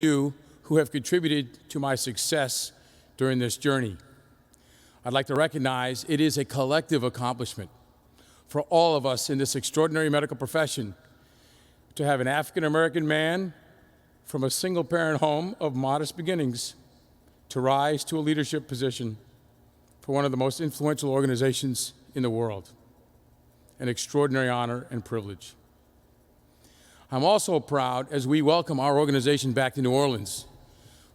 you who have contributed to my success during this journey. I'd like to recognize it is a collective accomplishment for all of us in this extraordinary medical profession to have an African-American man from a single-parent home of modest beginnings to rise to a leadership position for one of the most influential organizations in the world. An extraordinary honor and privilege. I'm also proud as we welcome our organization back to New Orleans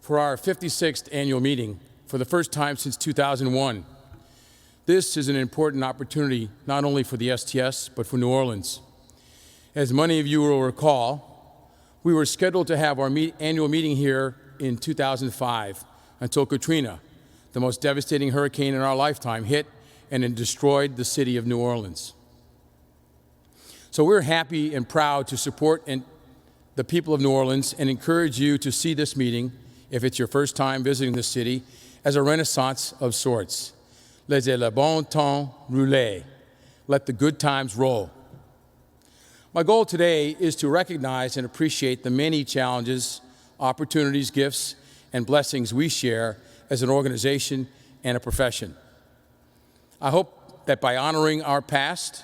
for our 56th annual meeting for the first time since 2001. This is an important opportunity not only for the STS, but for New Orleans. As many of you will recall, we were scheduled to have our annual meeting here in 2005 until Katrina, the most devastating hurricane in our lifetime, hit and it destroyed the city of New Orleans. So we're happy and proud to support the people of New Orleans and encourage you to see this meeting, if it's your first time visiting the city, as a renaissance of sorts. Laissez le bon temps rouler. Let the good times roll. My goal today is to recognize and appreciate the many challenges, opportunities, gifts, and blessings we share as an organization and a profession. I hope that by honoring our past,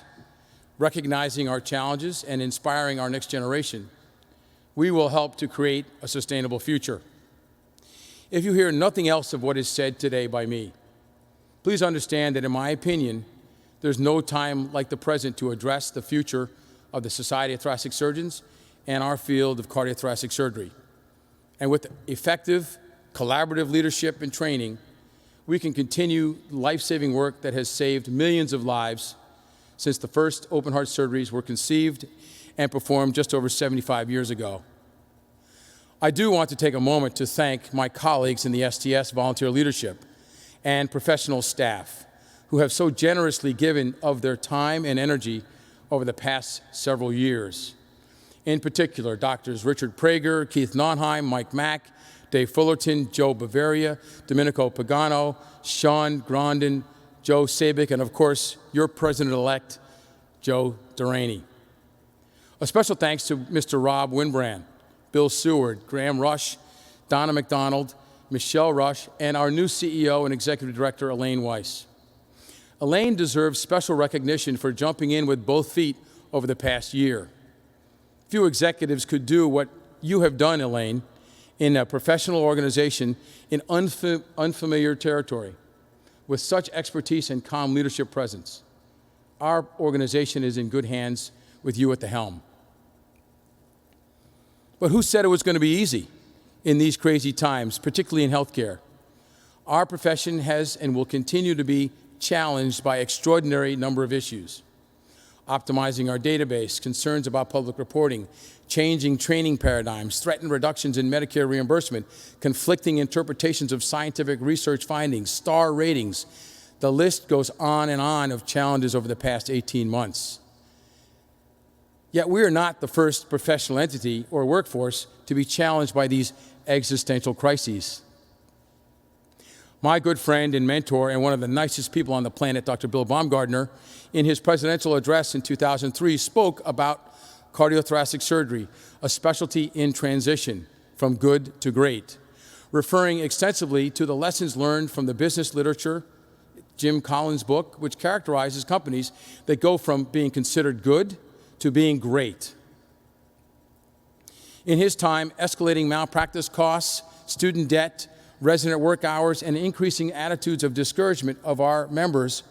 recognizing our challenges, and inspiring our next generation, we will help to create a sustainable future. If you hear nothing else of what is said today by me, please understand that in my opinion, there's no time like the present to address the future of the Society of Thoracic Surgeons and our field of cardiothoracic surgery. And with effective, collaborative leadership and training, we can continue life-saving work that has saved millions of lives since the first open heart surgeries were conceived and performed just over 75 years ago. I do want to take a moment to thank my colleagues in the STS volunteer leadership and professional staff who have so generously given of their time and energy over the past several years. In particular, Doctors Richard Prager, Keith Nonheim, Mike Mack, Dave Fullerton, Joe Bavaria, Domenico Pagano, Sean Grondin, Joe Sabick, and of course, your President-elect, Joe Duraney. A special thanks to Mr. Rob Winbrand, Bill Seward, Graham Rush, Donna McDonald, Michelle Rush, and our new CEO and Executive Director, Elaine Weiss. Elaine deserves special recognition for jumping in with both feet over the past year. Few executives could do what you have done, Elaine, in a professional organization in unfamiliar territory, with such expertise and calm leadership presence. Our organization is in good hands with you at the helm. But who said it was going to be easy in these crazy times, particularly in healthcare? Our profession has and will continue to be challenged by extraordinary number of issues. Optimizing our database, concerns about public reporting, changing training paradigms, threatened reductions in Medicare reimbursement, conflicting interpretations of scientific research findings, star ratings. The list goes on and on of challenges over the past 18 months. Yet we are not the first professional entity or workforce to be challenged by these existential crises. My good friend and mentor and one of the nicest people on the planet, Dr. Bill Baumgardner, in his presidential address in 2003, spoke about cardiothoracic surgery, a specialty in transition from good to great, referring extensively to the lessons learned from the business literature, Jim Collins' book, which characterizes companies that go from being considered good to being great. In his time, escalating malpractice costs, student debt, resident work hours, and increasing attitudes of discouragement of our members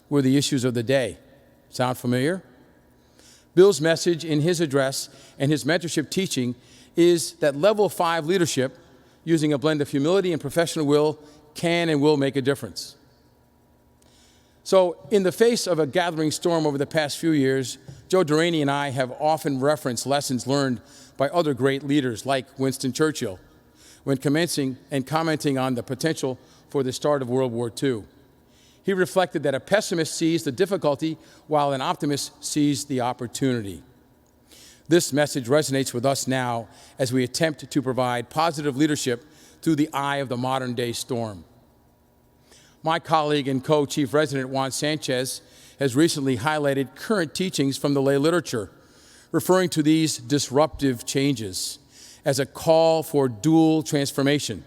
were the issues of the day. Sound familiar? Bill's message in his address and his mentorship teaching is that level 5 leadership, using a blend of humility and professional will, can and will make a difference. So in the face of a gathering storm over the past few years, Joe Duraney and I have often referenced lessons learned by other great leaders like Winston Churchill when commenting on the potential for the start of World War II. He reflected that a pessimist sees the difficulty while an optimist sees the opportunity. This message resonates with us now as we attempt to provide positive leadership through the eye of the modern-day storm. My colleague and co-chief resident Juan Sanchez has recently highlighted current teachings from the lay literature, referring to these disruptive changes as a call for dual transformation.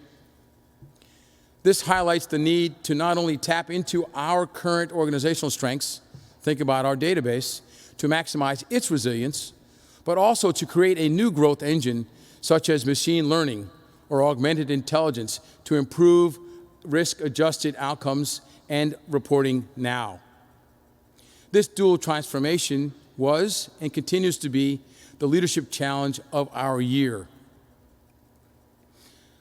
This highlights the need to not only tap into our current organizational strengths, think about our database, to maximize its resilience, but also to create a new growth engine such as machine learning or augmented intelligence to improve risk-adjusted outcomes and reporting now. This dual transformation was and continues to be the leadership challenge of our year.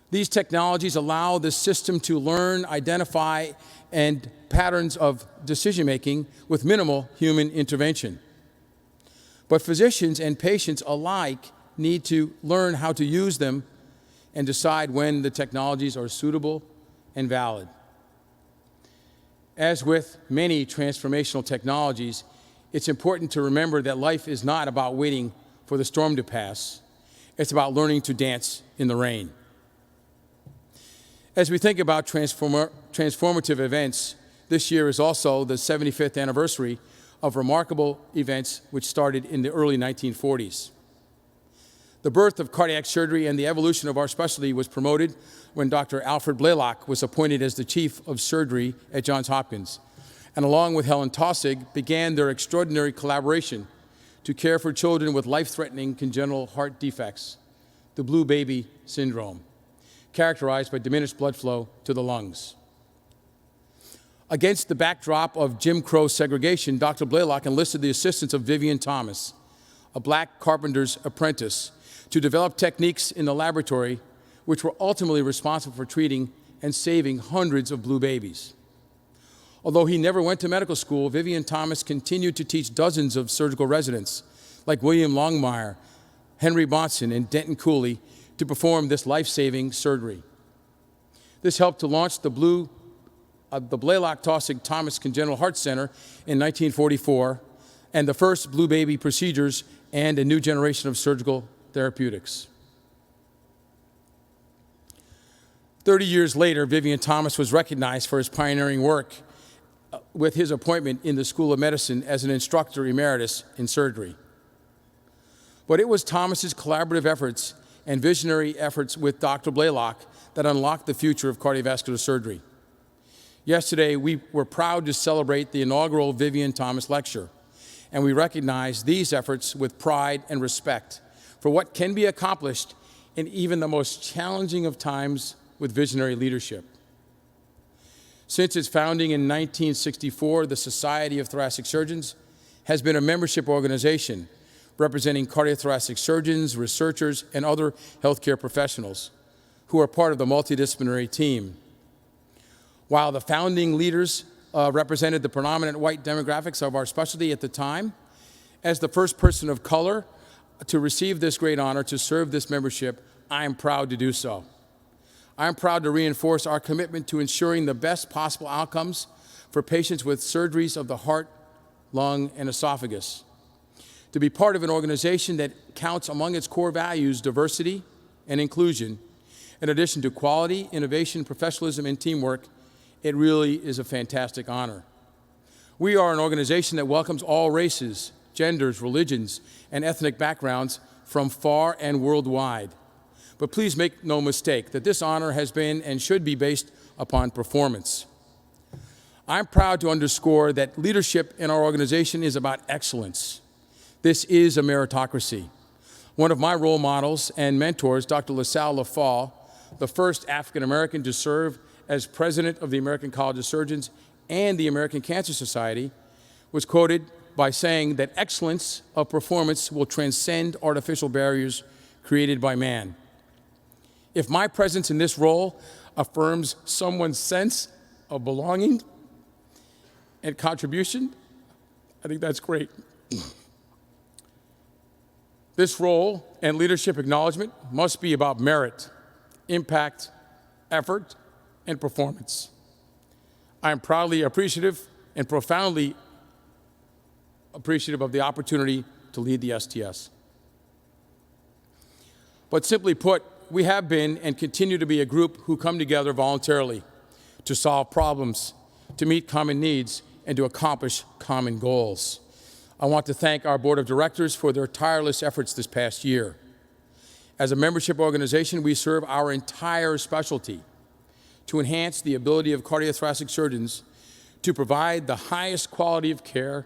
These technologies allow the system to learn, identify, and patterns of decision-making with minimal human intervention. But physicians and patients alike need to learn how to use them and decide when the technologies are suitable and valid. As with many transformational technologies, it's important to remember that life is not about waiting for the storm to pass. It's about learning to dance in the rain. As we think about transformative events, this year is also the 75th anniversary of remarkable events which started in the early 1940s. The birth of cardiac surgery and the evolution of our specialty was promoted when Dr. Alfred Blalock was appointed as the chief of surgery at Johns Hopkins, and along with Helen Taussig, began their extraordinary collaboration to care for children with life-threatening congenital heart defects, the blue baby syndrome, characterized by diminished blood flow to the lungs. Against the backdrop of Jim Crow segregation, Dr. Blalock enlisted the assistance of Vivian Thomas, a black carpenter's apprentice, to develop techniques in the laboratory which were ultimately responsible for treating and saving hundreds of blue babies. Although he never went to medical school, Vivian Thomas continued to teach dozens of surgical residents, like William Longmire, Henry Bonson, and Denton Cooley, to perform this life-saving surgery. This helped to launch the Blalock-Taussig Thomas Congenital Heart Center in 1944, and the first blue baby procedures and a new generation of surgical therapeutics. 30 years later, Vivian Thomas was recognized for his pioneering work with his appointment in the School of Medicine as an instructor emeritus in surgery. But it was Thomas's collaborative efforts and visionary efforts with Dr. Blalock that unlocked the future of cardiovascular surgery. Yesterday, we were proud to celebrate the inaugural Vivian Thomas Lecture, and we recognize these efforts with pride and respect for what can be accomplished in even the most challenging of times with visionary leadership. Since its founding in 1964, the Society of Thoracic Surgeons has been a membership organization representing cardiothoracic surgeons, researchers, and other healthcare professionals who are part of the multidisciplinary team. While the founding leaders represented the predominant white demographics of our specialty at the time, as the first person of color to receive this great honor to serve this membership, I am proud to do so. I am proud to reinforce our commitment to ensuring the best possible outcomes for patients with surgeries of the heart, lung, and esophagus. To be part of an organization that counts among its core values diversity and inclusion, in addition to quality, innovation, professionalism, and teamwork, it really is a fantastic honor. We are an organization that welcomes all races, genders, religions, and ethnic backgrounds from far and worldwide. But please make no mistake that this honor has been and should be based upon performance. I'm proud to underscore that leadership in our organization is about excellence. This is a meritocracy. One of my role models and mentors, Dr. LaSalle Lafall, the first African American to serve as president of the American College of Surgeons and the American Cancer Society, was quoted by saying that excellence of performance will transcend artificial barriers created by man. If my presence in this role affirms someone's sense of belonging and contribution, I think that's great. This role and leadership acknowledgement must be about merit, impact, effort, and performance. I am proudly appreciative and profoundly appreciative of the opportunity to lead the STS. But simply put, we have been and continue to be a group who come together voluntarily to solve problems, to meet common needs, and to accomplish common goals. I want to thank our board of directors for their tireless efforts this past year. As a membership organization, we serve our entire specialty to enhance the ability of cardiothoracic surgeons to provide the highest quality of care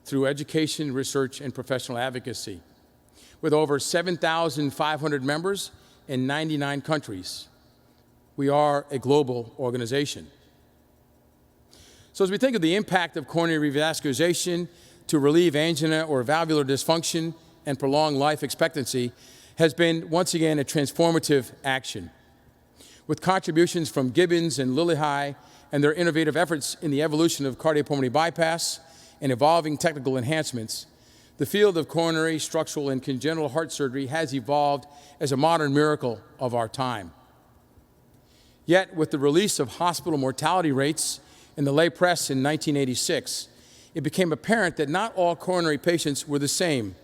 through education, research, and professional advocacy. With over 7,500 members in 99 countries, we are a global organization. So as we think of the impact of coronary revascularization to relieve angina or valvular dysfunction and prolong life expectancy, has been, once again, a transformative action. With contributions from Gibbons and Lillihei and their innovative efforts in the evolution of cardiopulmonary bypass and evolving technical enhancements, the field of coronary, structural, and congenital heart surgery has evolved as a modern miracle of our time. Yet, with the release of hospital mortality rates in the lay press in 1986, it became apparent that not all coronary patients were the same,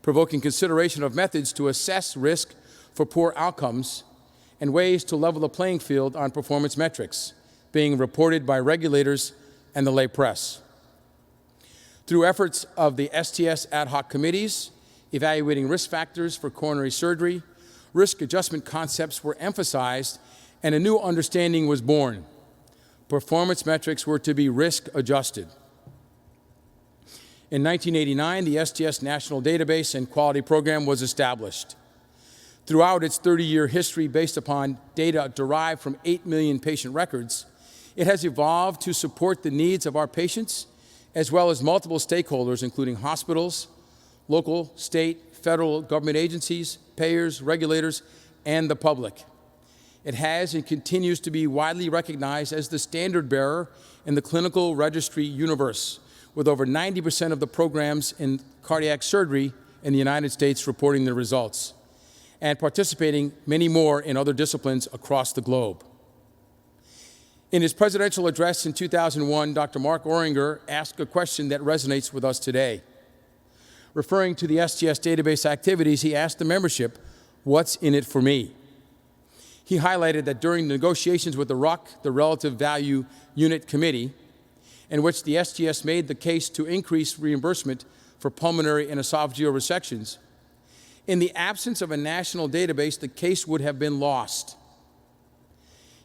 provoking consideration of methods to assess risk for poor outcomes and ways to level the playing field on performance metrics being reported by regulators and the lay press. Through efforts of the STS ad hoc committees evaluating risk factors for coronary surgery, risk adjustment concepts were emphasized and a new understanding was born. Performance metrics were to be risk adjusted. In 1989, the STS National Database and Quality Program was established. Throughout its 30-year history based upon data derived from 8 million patient records, it has evolved to support the needs of our patients as well as multiple stakeholders, including hospitals, local, state, federal government agencies, payers, regulators, and the public. It has and continues to be widely recognized as the standard bearer in the clinical registry universe, with over 90% of the programs in cardiac surgery in the United States reporting the results, and participating many more in other disciplines across the globe. In his presidential address in 2001, Dr. Mark Oringer asked a question that resonates with us today. Referring to the STS database activities, he asked the membership, "What's in it for me?" He highlighted that during negotiations with the RUC, the Relative Value Unit Committee, in which the STS made the case to increase reimbursement for pulmonary and esophageal resections, in the absence of a national database, the case would have been lost.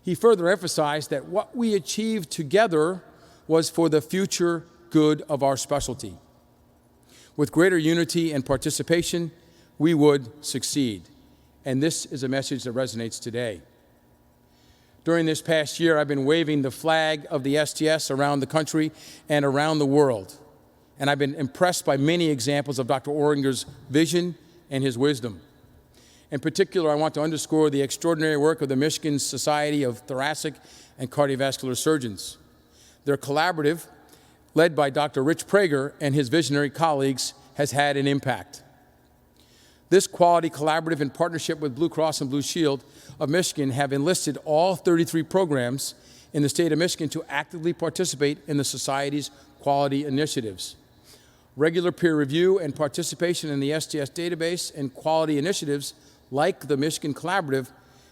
He further emphasized that what we achieved together was for the future good of our specialty. With greater unity and participation, we would succeed. And this is a message that resonates today. During this past year, I've been waving the flag of the STS around the country and around the world. And I've been impressed by many examples of Dr. Oringer's vision and his wisdom. In particular, I want to underscore the extraordinary work of the Michigan Society of Thoracic and Cardiovascular Surgeons. Their collaborative, led by Dr. Rich Prager and his visionary colleagues, has had an impact. This quality collaborative in partnership with Blue Cross and Blue Shield of Michigan have enlisted all 33 programs in the state of Michigan to actively participate in the Society's quality initiatives. Regular peer review and participation in the STS database and quality initiatives like the Michigan Collaborative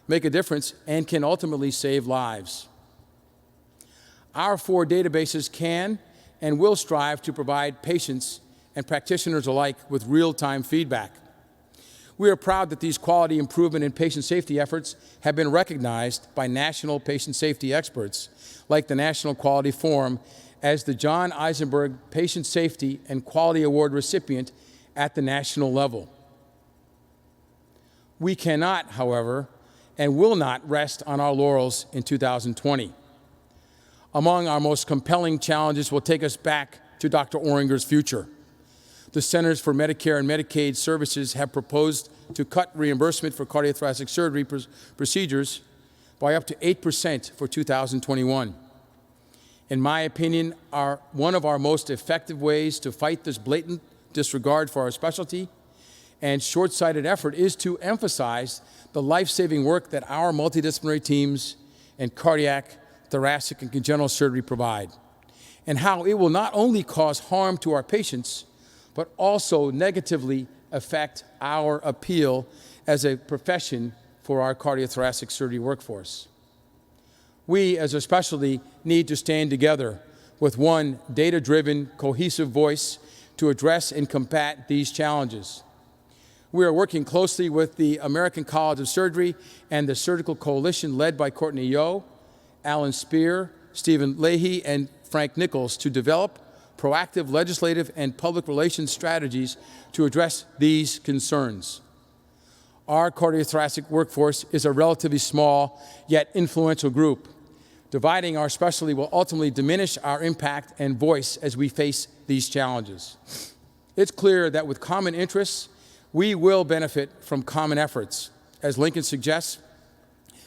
make a difference and can ultimately save lives. Our 4 databases can and will strive to provide patients and practitioners alike with real-time feedback. We are proud that these quality improvement and patient safety efforts have been recognized by national patient safety experts, like the National Quality Forum, as the John Eisenberg Patient Safety and Quality Award recipient at the national level. We cannot, however, and will not rest on our laurels in 2020. Among our most compelling challenges will take us back to Dr. Oringer's future. The Centers for Medicare and Medicaid Services have proposed to cut reimbursement for cardiothoracic surgery procedures by up to 8% for 2021. In my opinion, one of our most effective ways to fight this blatant disregard for our specialty and short-sighted effort is to emphasize the life-saving work that our multidisciplinary teams in cardiac, thoracic, and congenital surgery provide, and how it will not only cause harm to our patients, but also negatively affect our appeal as a profession for our cardiothoracic surgery workforce. We, as a specialty, need to stand together with one data-driven, cohesive voice to address and combat these challenges. We are working closely with the American College of Surgery and the Surgical Coalition led by Courtney Yo, Alan Spear, Stephen Leahy, and Frank Nichols to develop proactive legislative and public relations strategies to address these concerns. Our cardiothoracic workforce is a relatively small yet influential group. Dividing our specialty will ultimately diminish our impact and voice as we face these challenges. It's clear that with common interests, we will benefit from common efforts. As Lincoln suggests,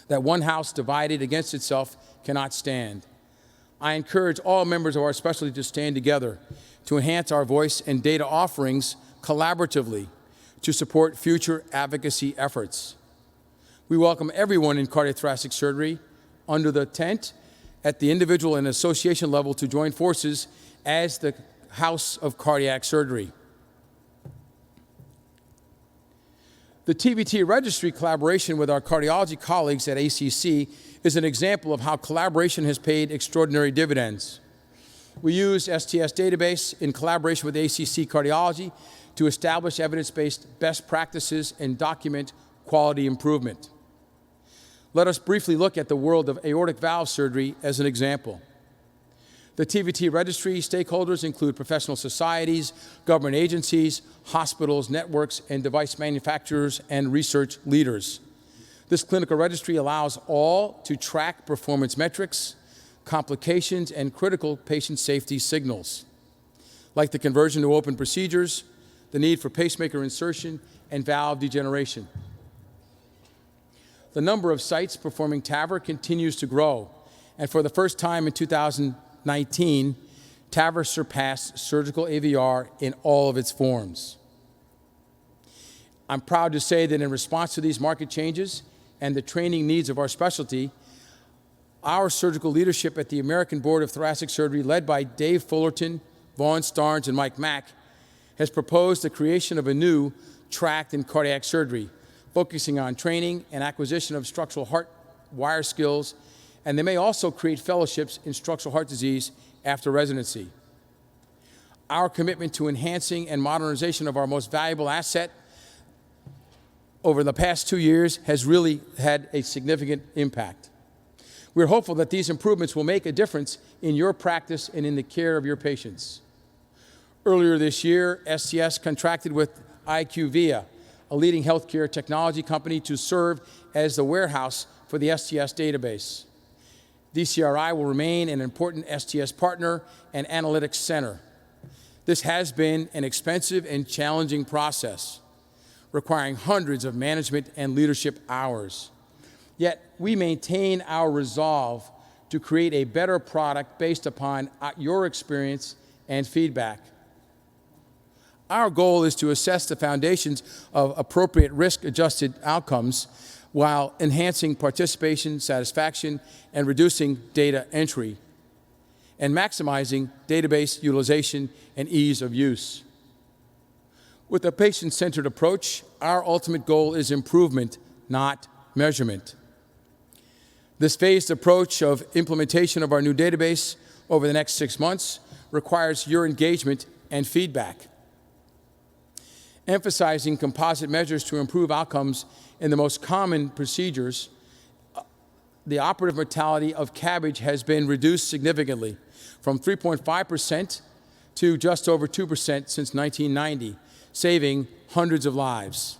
that one house divided against itself cannot stand. I encourage all members of our specialty to stand together to enhance our voice and data offerings collaboratively to support future advocacy efforts. We welcome everyone in cardiothoracic surgery under the tent at the individual and association level to join forces as the House of Cardiac Surgery. The TVT Registry collaboration with our cardiology colleagues at ACC is an example of how collaboration has paid extraordinary dividends. We use STS database in collaboration with ACC Cardiology to establish evidence-based best practices and document quality improvement. Let us briefly look at the world of aortic valve surgery as an example. The TVT Registry stakeholders include professional societies, government agencies, hospitals, networks, and device manufacturers and research leaders. This clinical registry allows all to track performance metrics, complications, and critical patient safety signals, like the conversion to open procedures, the need for pacemaker insertion, and valve degeneration. The number of sites performing TAVR continues to grow, and for the first time in 2019, TAVR surpassed surgical AVR in all of its forms. I'm proud to say that in response to these market changes and the training needs of our specialty, our surgical leadership at the American Board of Thoracic Surgery, led by Dave Fullerton, Vaughn Starnes, and Mike Mack, has proposed the creation of a new tract in cardiac surgery, focusing on training and acquisition of structural heart wire skills, and they may also create fellowships in structural heart disease after residency. Our commitment to enhancing and modernization of our most valuable asset over the past 2 years has really had a significant impact. We're hopeful that these improvements will make a difference in your practice and in the care of your patients. Earlier this year, STS contracted with IQVIA, a leading healthcare technology company, to serve as the warehouse for the STS database. DCRI will remain an important STS partner and analytics center. This has been an expensive and challenging process, requiring hundreds of management and leadership hours. Yet we maintain our resolve to create a better product based upon your experience and feedback. Our goal is to assess the foundations of appropriate risk-adjusted outcomes while enhancing participation, satisfaction, and reducing data entry, and maximizing database utilization and ease of use. With a patient-centered approach, our ultimate goal is improvement, not measurement. This phased approach of implementation of our new database over the next 6 months requires your engagement and feedback. Emphasizing composite measures to improve outcomes in the most common procedures, the operative mortality of CABG has been reduced significantly from 3.5% to just over 2% since 1990, saving hundreds of lives.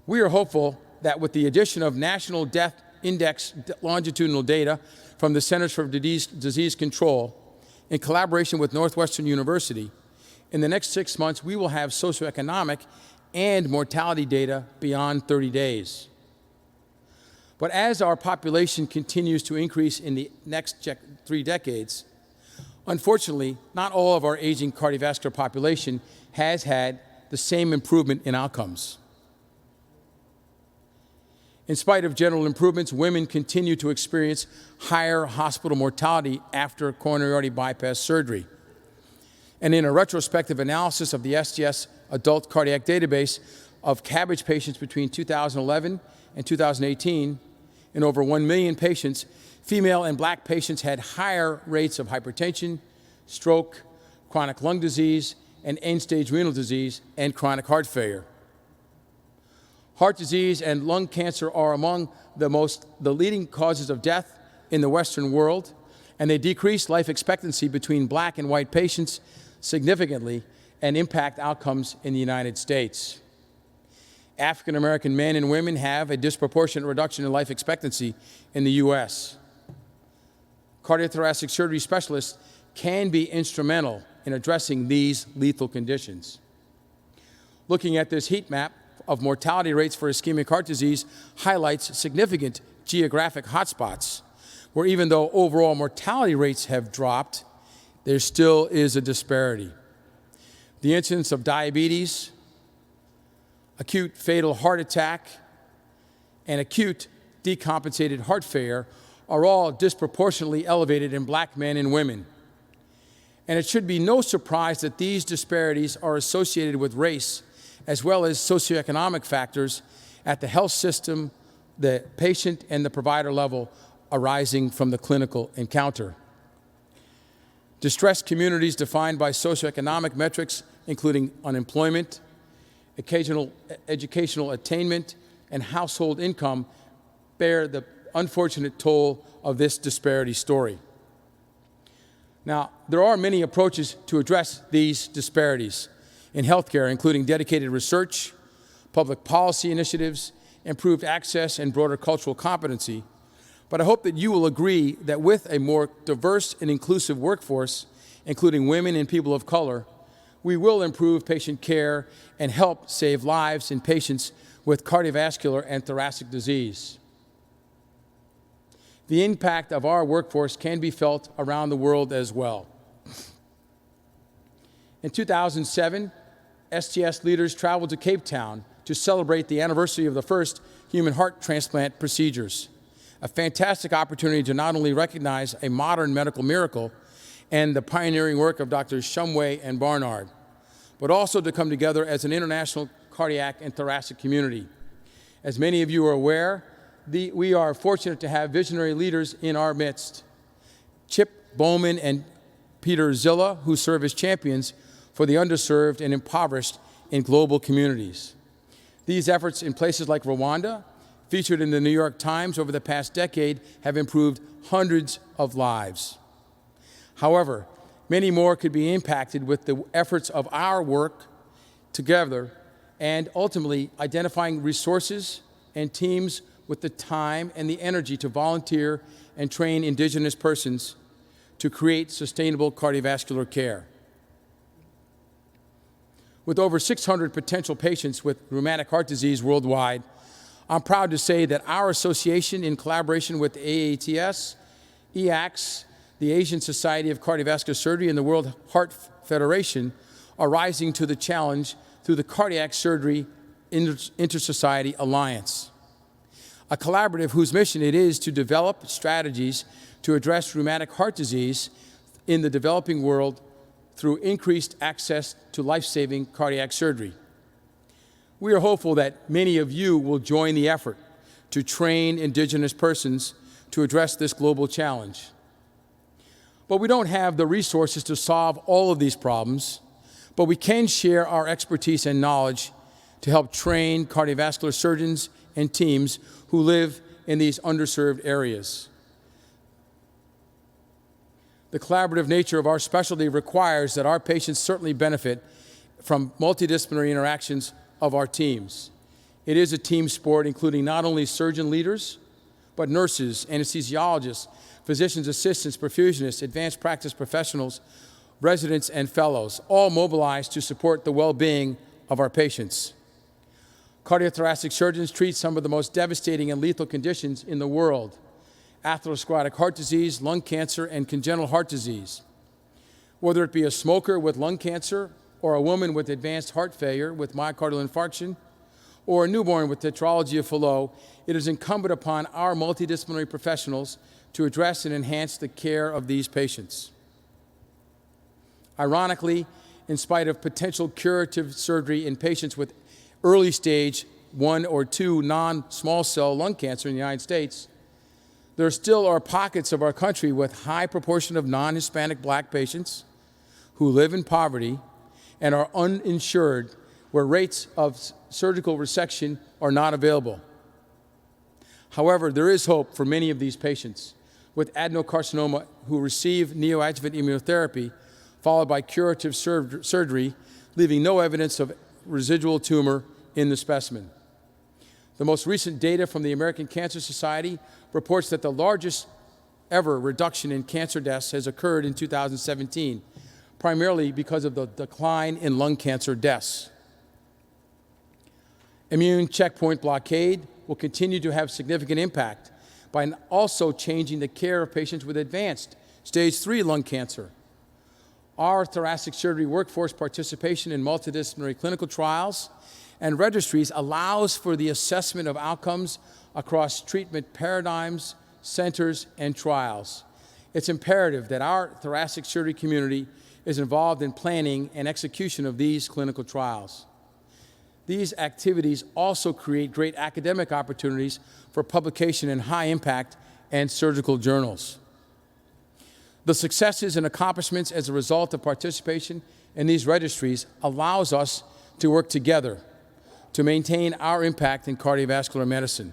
We are hopeful that with the addition of National Death Index longitudinal data from the Centers for Disease Control, in collaboration with Northwestern University, in the next 6 months, we will have socioeconomic and mortality data beyond 30 days. But as our population continues to increase in the next 3 decades, unfortunately, not all of our aging cardiovascular population has had the same improvement in outcomes. In spite of general improvements, women continue to experience higher hospital mortality after coronary artery bypass surgery. And in a retrospective analysis of the STS adult cardiac database of CABG patients between 2011 and 2018, in over 1 million patients, female and black patients had higher rates of hypertension, stroke, chronic lung disease, and end-stage renal disease, and chronic heart failure. Heart disease and lung cancer are among the leading causes of death in the Western world, and they decrease life expectancy between black and white patients significantly and impact outcomes in the United States. African American men and women have a disproportionate reduction in life expectancy in the U.S. Cardiothoracic surgery specialists can be instrumental in addressing these lethal conditions. Looking at this heat map of mortality rates for ischemic heart disease highlights significant geographic hotspots, where even though overall mortality rates have dropped, there still is a disparity. The incidence of diabetes, acute fatal heart attack, and acute decompensated heart failure are all disproportionately elevated in black men and women. And it should be no surprise that these disparities are associated with race as well as socioeconomic factors at the health system, the patient, and the provider level arising from the clinical encounter. Distressed communities defined by socioeconomic metrics, including unemployment, educational attainment, and household income, bear the unfortunate toll of this disparity story. Now, there are many approaches to address these disparities in healthcare, including dedicated research, public policy initiatives, improved access, and broader cultural competency. But I hope that you will agree that with a more diverse and inclusive workforce, including women and people of color, we will improve patient care and help save lives in patients with cardiovascular and thoracic disease. The impact of our workforce can be felt around the world as well. In 2007, STS leaders traveled to Cape Town to celebrate the anniversary of the first human heart transplant procedures, a fantastic opportunity to not only recognize a modern medical miracle and the pioneering work of Drs. Shumway and Barnard, but also to come together as an international cardiac and thoracic community. As many of you are aware, we are fortunate to have visionary leaders in our midst. Chip Bowman and Peter Zilla, who serve as champions for the underserved and impoverished in global communities. These efforts in places like Rwanda, featured in the New York Times over the past decade, have improved hundreds of lives. However, many more could be impacted with the efforts of our work together and ultimately identifying resources and teams with the time and the energy to volunteer and train Indigenous persons to create sustainable cardiovascular care. With over 600 potential patients with rheumatic heart disease worldwide, I'm proud to say that our association, in collaboration with AATS, EACTS, the Asian Society of Cardiovascular Surgery, and the World Heart Federation, are rising to the challenge through the Cardiac Surgery Inter-Society Alliance, a collaborative whose mission it is to develop strategies to address rheumatic heart disease in the developing world through increased access to life-saving cardiac surgery. We are hopeful that many of you will join the effort to train Indigenous persons to address this global challenge. But we don't have the resources to solve all of these problems, but we can share our expertise and knowledge to help train cardiovascular surgeons and teams who live in these underserved areas. The collaborative nature of our specialty requires that our patients certainly benefit from multidisciplinary interactions of our teams. It is a team sport, including not only surgeon leaders, but nurses, anesthesiologists, physicians assistants, perfusionists, advanced practice professionals, residents, and fellows, all mobilized to support the well-being of our patients. Cardiothoracic surgeons treat some of the most devastating and lethal conditions in the world: atherosclerotic heart disease, lung cancer, and congenital heart disease. Whether it be a smoker with lung cancer, or a woman with advanced heart failure with myocardial infarction, or a newborn with tetralogy of Fallot, it is incumbent upon our multidisciplinary professionals to address and enhance the care of these patients. Ironically, in spite of potential curative surgery in patients with early stage 1 or 2 non-small cell lung cancer in the United States, there still are pockets of our country with high proportion of non-Hispanic black patients, who live in poverty and are uninsured, where rates of surgical resection are not available. However, there is hope for many of these patients with adenocarcinoma who receive neoadjuvant immunotherapy followed by curative surgery, leaving no evidence of residual tumor in the specimen. The most recent data from the American Cancer Society reports that the largest ever reduction in cancer deaths has occurred in 2017, primarily because of the decline in lung cancer deaths. Immune checkpoint blockade will continue to have significant impact by also changing the care of patients with advanced stage 3 lung cancer. Our thoracic surgery workforce participation in multidisciplinary clinical trials and registries allows for the assessment of outcomes across treatment paradigms, centers, and trials. It's imperative that our thoracic surgery community is involved in planning and execution of these clinical trials. These activities also create great academic opportunities for publication in high-impact and surgical journals. The successes and accomplishments as a result of participation in these registries allows us to work together to maintain our impact in cardiovascular medicine.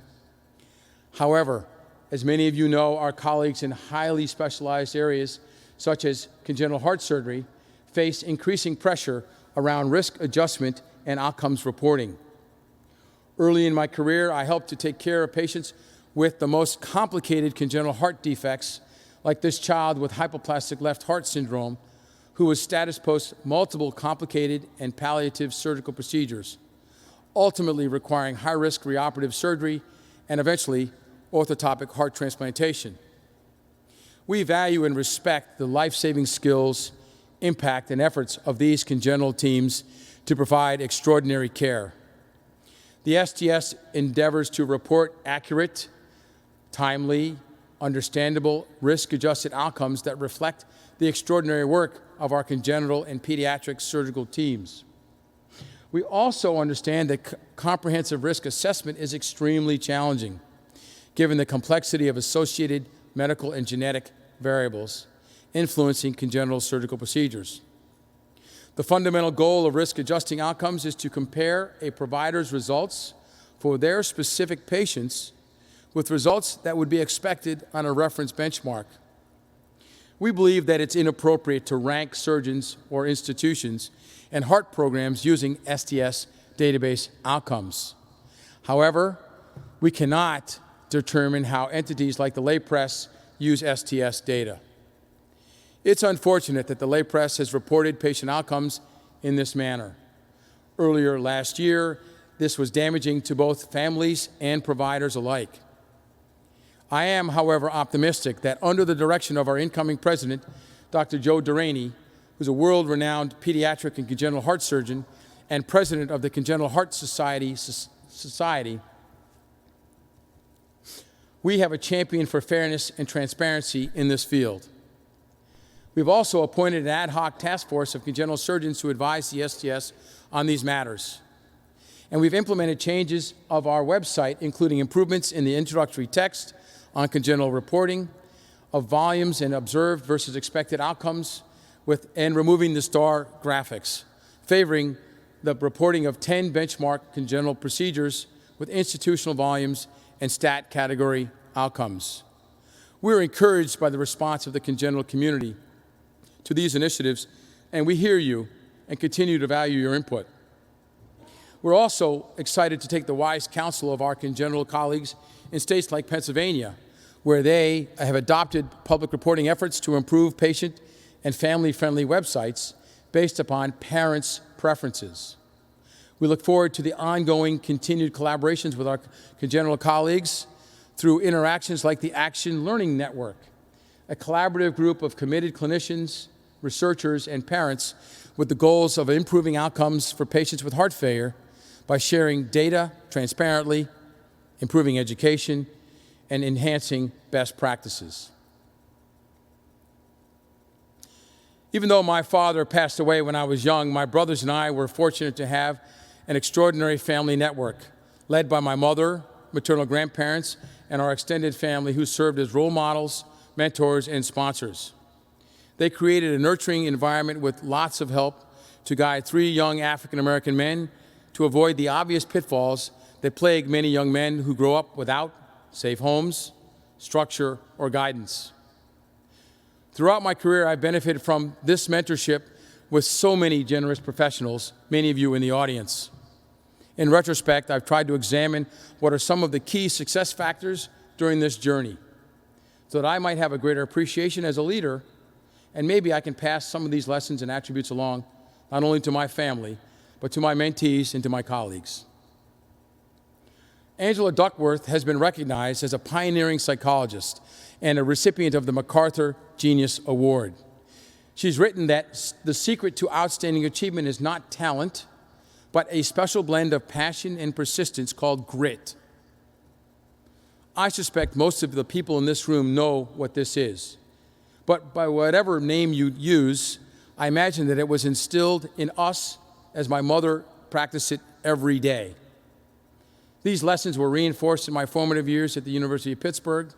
However, as many of you know, our colleagues in highly specialized areas, such as congenital heart surgery, face increasing pressure around risk adjustment and outcomes reporting. Early in my career, I helped to take care of patients with the most complicated congenital heart defects, like this child with hypoplastic left heart syndrome, who was status post multiple complicated and palliative surgical procedures, ultimately requiring high-risk reoperative surgery and eventually orthotopic heart transplantation. We value and respect the life-saving skills, impact, and efforts of these congenital teams to provide extraordinary care. The STS endeavors to report accurate, timely, understandable, risk-adjusted outcomes that reflect the extraordinary work of our congenital and pediatric surgical teams. We also understand that comprehensive risk assessment is extremely challenging, given the complexity of associated medical and genetic variables influencing congenital surgical procedures. The fundamental goal of risk-adjusting outcomes is to compare a provider's results for their specific patients with results that would be expected on a reference benchmark. We believe that it's inappropriate to rank surgeons or institutions and heart programs using STS database outcomes. However, we cannot determine how entities like the lay press use STS data. It's unfortunate that the lay press has reported patient outcomes in this manner. Earlier last year, this was damaging to both families and providers alike. I am, however, optimistic that under the direction of our incoming president, Dr. Joe Duraney, who's a world-renowned pediatric and congenital heart surgeon and president of the Congenital Heart Society, we have a champion for fairness and transparency in this field. We've also appointed an ad hoc task force of congenital surgeons to advise the STS on these matters. And we've implemented changes of our website, including improvements in the introductory text on congenital reporting of volumes and observed versus expected outcomes, and removing the star graphics, favoring the reporting of 10 benchmark congenital procedures with institutional volumes and stat category outcomes. We're encouraged by the response of the congenital community to these initiatives, and we hear you and continue to value your input. We're also excited to take the wise counsel of our congenital colleagues in states like Pennsylvania, where they have adopted public reporting efforts to improve patient and family-friendly websites based upon parents' preferences. We look forward to the ongoing continued collaborations with our congenital colleagues through interactions like the Action Learning Network, a collaborative group of committed clinicians, researchers, and parents with the goals of improving outcomes for patients with heart failure by sharing data transparently, improving education, and enhancing best practices. Even though my father passed away when I was young, my brothers and I were fortunate to have an extraordinary family network led by my mother, maternal grandparents, and our extended family who served as role models, mentors, and sponsors. They created a nurturing environment with lots of help to guide 3 young African-American men to avoid the obvious pitfalls that plague many young men who grow up without safe homes, structure, or guidance. Throughout my career, I've benefited from this mentorship with so many generous professionals, many of you in the audience. In retrospect, I've tried to examine what are some of the key success factors during this journey so that I might have a greater appreciation as a leader, and maybe I can pass some of these lessons and attributes along not only to my family, but to my mentees and to my colleagues. Angela Duckworth has been recognized as a pioneering psychologist and a recipient of the MacArthur Genius Award. She's written that the secret to outstanding achievement is not talent, but a special blend of passion and persistence called grit. I suspect most of the people in this room know what this is. But by whatever name you use, I imagine that it was instilled in us as my mother practiced it every day. These lessons were reinforced in my formative years at the University of Pittsburgh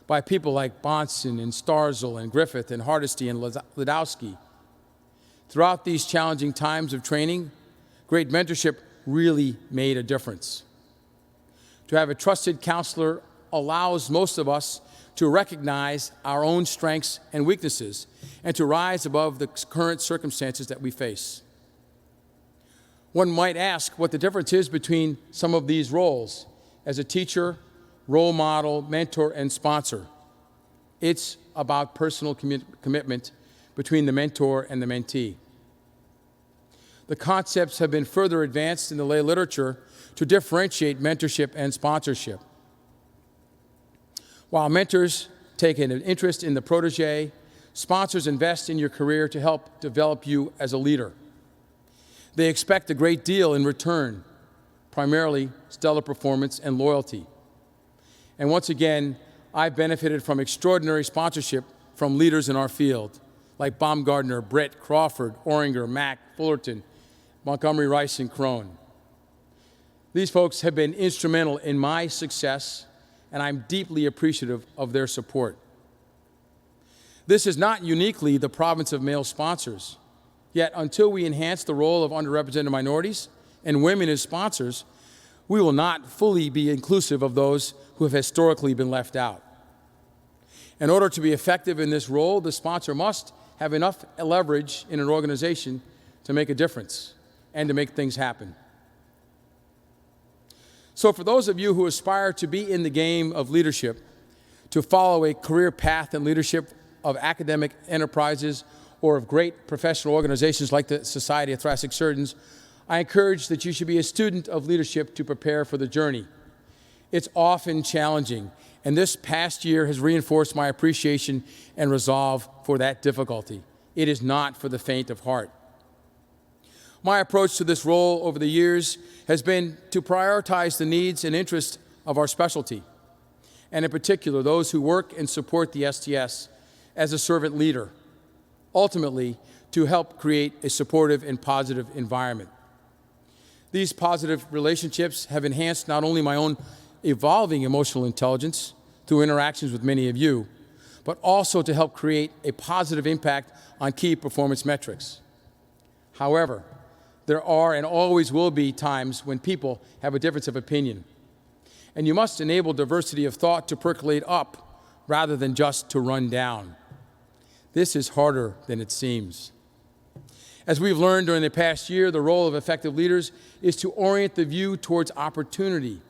by people like Bahnsen and Starzl and Griffith and Hardesty and Ladowski. Throughout these challenging times of training, great mentorship really made a difference. To have a trusted counselor allows most of us to recognize our own strengths and weaknesses and to rise above the current circumstances that we face. One might ask what the difference is between some of these roles as a teacher, role model, mentor, and sponsor. It's about personal commitment between the mentor and the mentee. The concepts have been further advanced in the lay literature to differentiate mentorship and sponsorship. While mentors take an interest in the protege, sponsors invest in your career to help develop you as a leader. They expect a great deal in return, primarily stellar performance and loyalty. And once again, I've benefited from extraordinary sponsorship from leaders in our field, like Baumgartner, Britt, Crawford, Oringer, Mack, Fullerton, Montgomery, Rice, and Crone. These folks have been instrumental in my success, and I'm deeply appreciative of their support. This is not uniquely the province of male sponsors. Yet until we enhance the role of underrepresented minorities and women as sponsors, we will not fully be inclusive of those who have historically been left out. In order to be effective in this role, the sponsor must have enough leverage in an organization to make a difference and to make things happen. So for those of you who aspire to be in the game of leadership, to follow a career path in leadership of academic enterprises or of great professional organizations like the Society of Thoracic Surgeons, I encourage that you should be a student of leadership to prepare for the journey. It's often challenging, and this past year has reinforced my appreciation and resolve for that difficulty. It is not for the faint of heart. My approach to this role over the years has been to prioritize the needs and interests of our specialty, and in particular, those who work and support the STS as a servant leader, ultimately to help create a supportive and positive environment. These positive relationships have enhanced not only my own evolving emotional intelligence through interactions with many of you, but also to help create a positive impact on key performance metrics. However, there are and always will be times when people have a difference of opinion, and you must enable diversity of thought to percolate up rather than just to run down. This is harder than it seems. As we've learned during the past year, the role of effective leaders is to orient the view towards opportunity,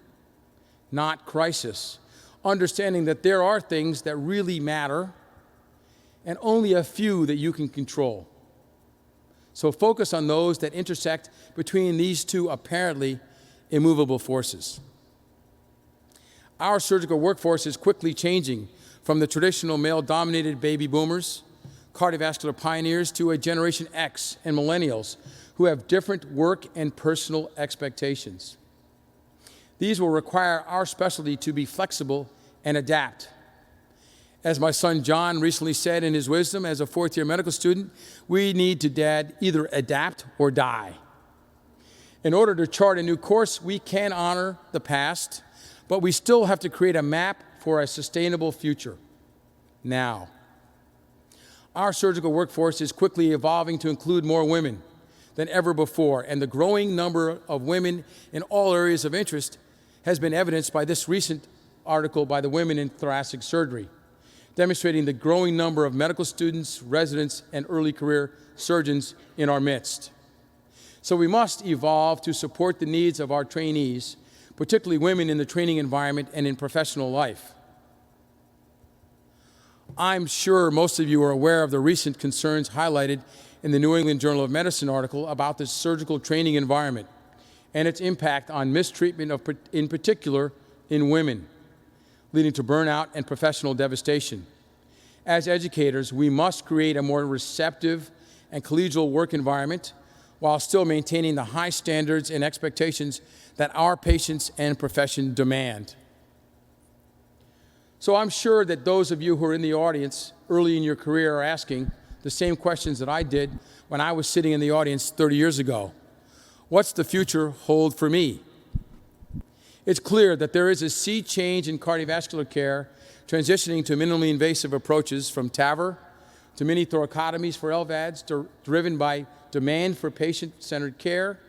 not crisis, understanding that there are things that really matter and only a few that you can control. So focus on those that intersect between these two apparently immovable forces. Our surgical workforce is quickly changing from the traditional male-dominated baby boomers, cardiovascular pioneers, to a Generation X and millennials who have different work and personal expectations. These will require our specialty to be flexible and adapt. As my son Jon recently said in his wisdom as a fourth-year medical student, we need to, Dad, either adapt or die. In order to chart a new course, we can honor the past, but we still have to create a map for a sustainable future now. Our surgical workforce is quickly evolving to include more women than ever before, and the growing number of women in all areas of interest has been evidenced by this recent article by the Women in Thoracic Surgery, demonstrating the growing number of medical students, residents, and early career surgeons in our midst. So we must evolve to support the needs of our trainees, particularly women in the training environment and in professional life. I'm sure most of you are aware of the recent concerns highlighted in the New England Journal of Medicine article about the surgical training environment and its impact on mistreatment in particular in women, leading to burnout and professional devastation. As educators, we must create a more receptive and collegial work environment while still maintaining the high standards and expectations that our patients and profession demand. So I'm sure that those of you who are in the audience early in your career are asking the same questions that I did when I was sitting in the audience 30 years ago. What's the future hold for me? It's clear that there is a sea change in cardiovascular care, transitioning to minimally invasive approaches from TAVR to mini thoracotomies for LVADs, driven by demand for patient-centered care,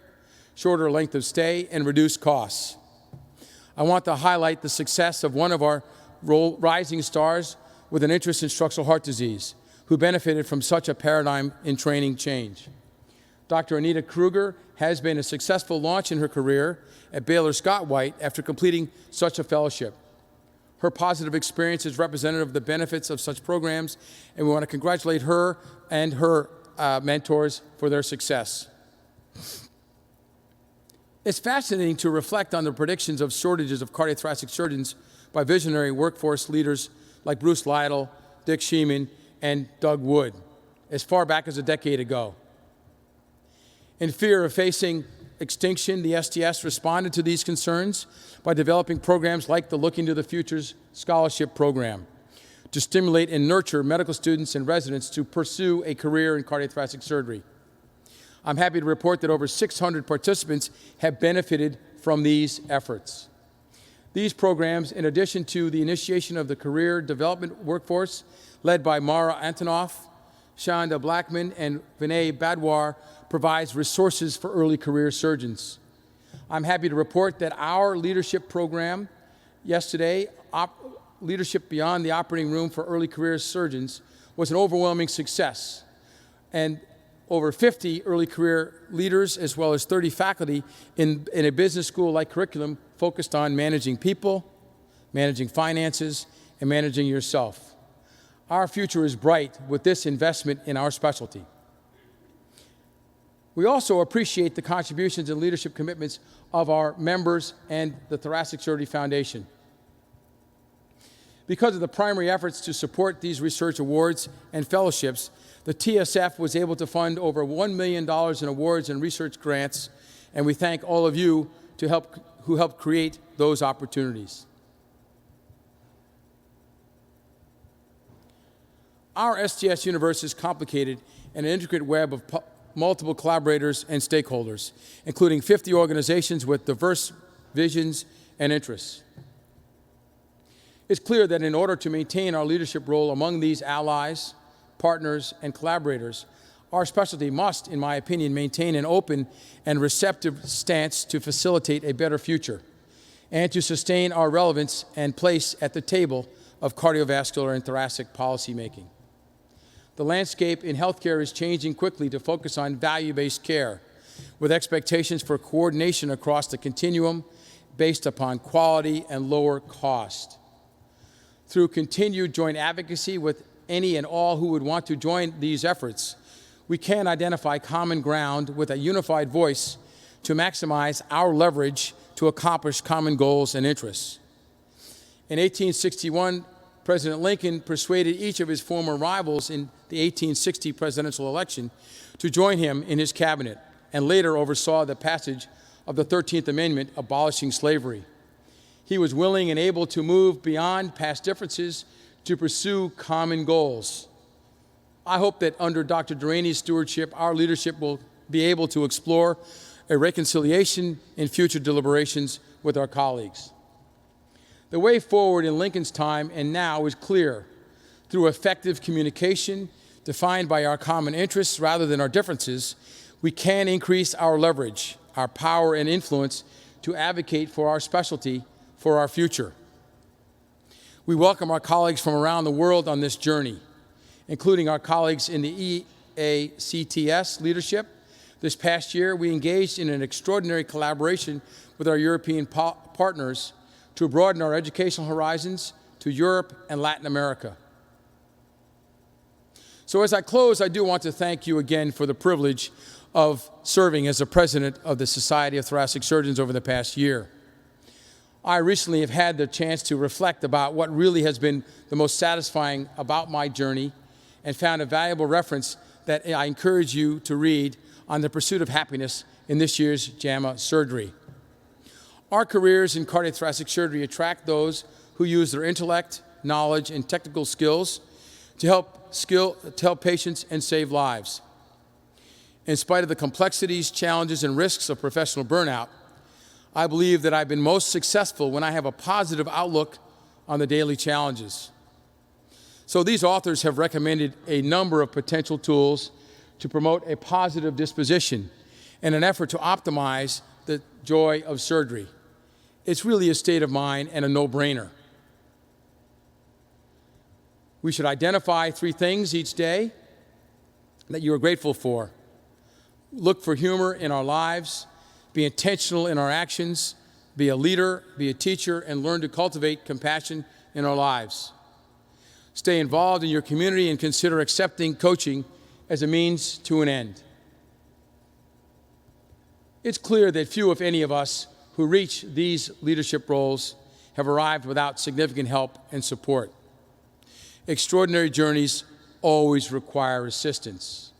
shorter length of stay, and reduced costs. I want to highlight the success of one of our rising stars with an interest in structural heart disease, who benefited from such a paradigm in training change. Dr. Anita Kruger has been a successful launch in her career at Baylor Scott White after completing such a fellowship. Her positive experience is representative of the benefits of such programs, and we want to congratulate her and her mentors for their success. It's fascinating to reflect on the predictions of shortages of cardiothoracic surgeons by visionary workforce leaders like Bruce Lytle, Dick Sheeman, and Doug Wood, as far back as a decade ago. In fear of facing extinction, the STS responded to these concerns by developing programs like the Looking to the Future's Scholarship Program to stimulate and nurture medical students and residents to pursue a career in cardiothoracic surgery. I'm happy to report that over 600 participants have benefited from these efforts. These programs, in addition to the initiation of the career development workforce led by Mara Antonoff, Shonda Blackman, and Vinay Badwar, provides resources for early career surgeons. I'm happy to report that our leadership program yesterday, Leadership Beyond the Operating Room for Early Career Surgeons, was an overwhelming success. And over 50 early career leaders, as well as 30 faculty in a business school-like curriculum focused on managing people, managing finances, and managing yourself. Our future is bright with this investment in our specialty. We also appreciate the contributions and leadership commitments of our members and the Thoracic Surgery Foundation. Because of the primary efforts to support these research awards and fellowships, the TSF was able to fund over $1 million in awards and research grants, and we thank all of you who helped create those opportunities. Our STS universe is complicated and an intricate web of multiple collaborators and stakeholders, including 50 organizations with diverse visions and interests. It's clear that in order to maintain our leadership role among these allies, partners, and collaborators, our specialty must, in my opinion, maintain an open and receptive stance to facilitate a better future and to sustain our relevance and place at the table of cardiovascular and thoracic policymaking. The landscape in healthcare is changing quickly to focus on value-based care, with expectations for coordination across the continuum based upon quality and lower cost. Through continued joint advocacy with any and all who would want to join these efforts, we can identify common ground with a unified voice to maximize our leverage to accomplish common goals and interests. In 1861, President Lincoln persuaded each of his former rivals in the 1860 presidential election to join him in his cabinet, and later oversaw the passage of the 13th Amendment abolishing slavery. He was willing and able to move beyond past differences to pursue common goals. I hope that under Dr. Durraini's stewardship, our leadership will be able to explore a reconciliation in future deliberations with our colleagues. The way forward in Lincoln's time and now is clear: through effective communication, defined by our common interests rather than our differences, we can increase our leverage, our power and influence to advocate for our specialty, for our future. We welcome our colleagues from around the world on this journey, including our colleagues in the EACTS leadership. This past year, we engaged in an extraordinary collaboration with our European partners to broaden our educational horizons to Europe and Latin America. So as I close, I do want to thank you again for the privilege of serving as the president of the Society of Thoracic Surgeons over the past year. I recently have had the chance to reflect about what really has been the most satisfying about my journey and found a valuable reference that I encourage you to read on the pursuit of happiness in this year's JAMA surgery. Our careers in cardiothoracic surgery attract those who use their intellect, knowledge, and technical skills to help patients and save lives. In spite of the complexities, challenges, and risks of professional burnout, I believe that I've been most successful when I have a positive outlook on the daily challenges. So these authors have recommended a number of potential tools to promote a positive disposition in an effort to optimize the joy of surgery. It's really a state of mind and a no-brainer. We should identify 3 things each day that you are grateful for. Look for humor in our lives, be intentional in our actions, be a leader, be a teacher, and learn to cultivate compassion in our lives. Stay involved in your community and consider accepting coaching as a means to an end. It's clear that few, if any, of us who reach these leadership roles have arrived without significant help and support. Extraordinary journeys always require assistance.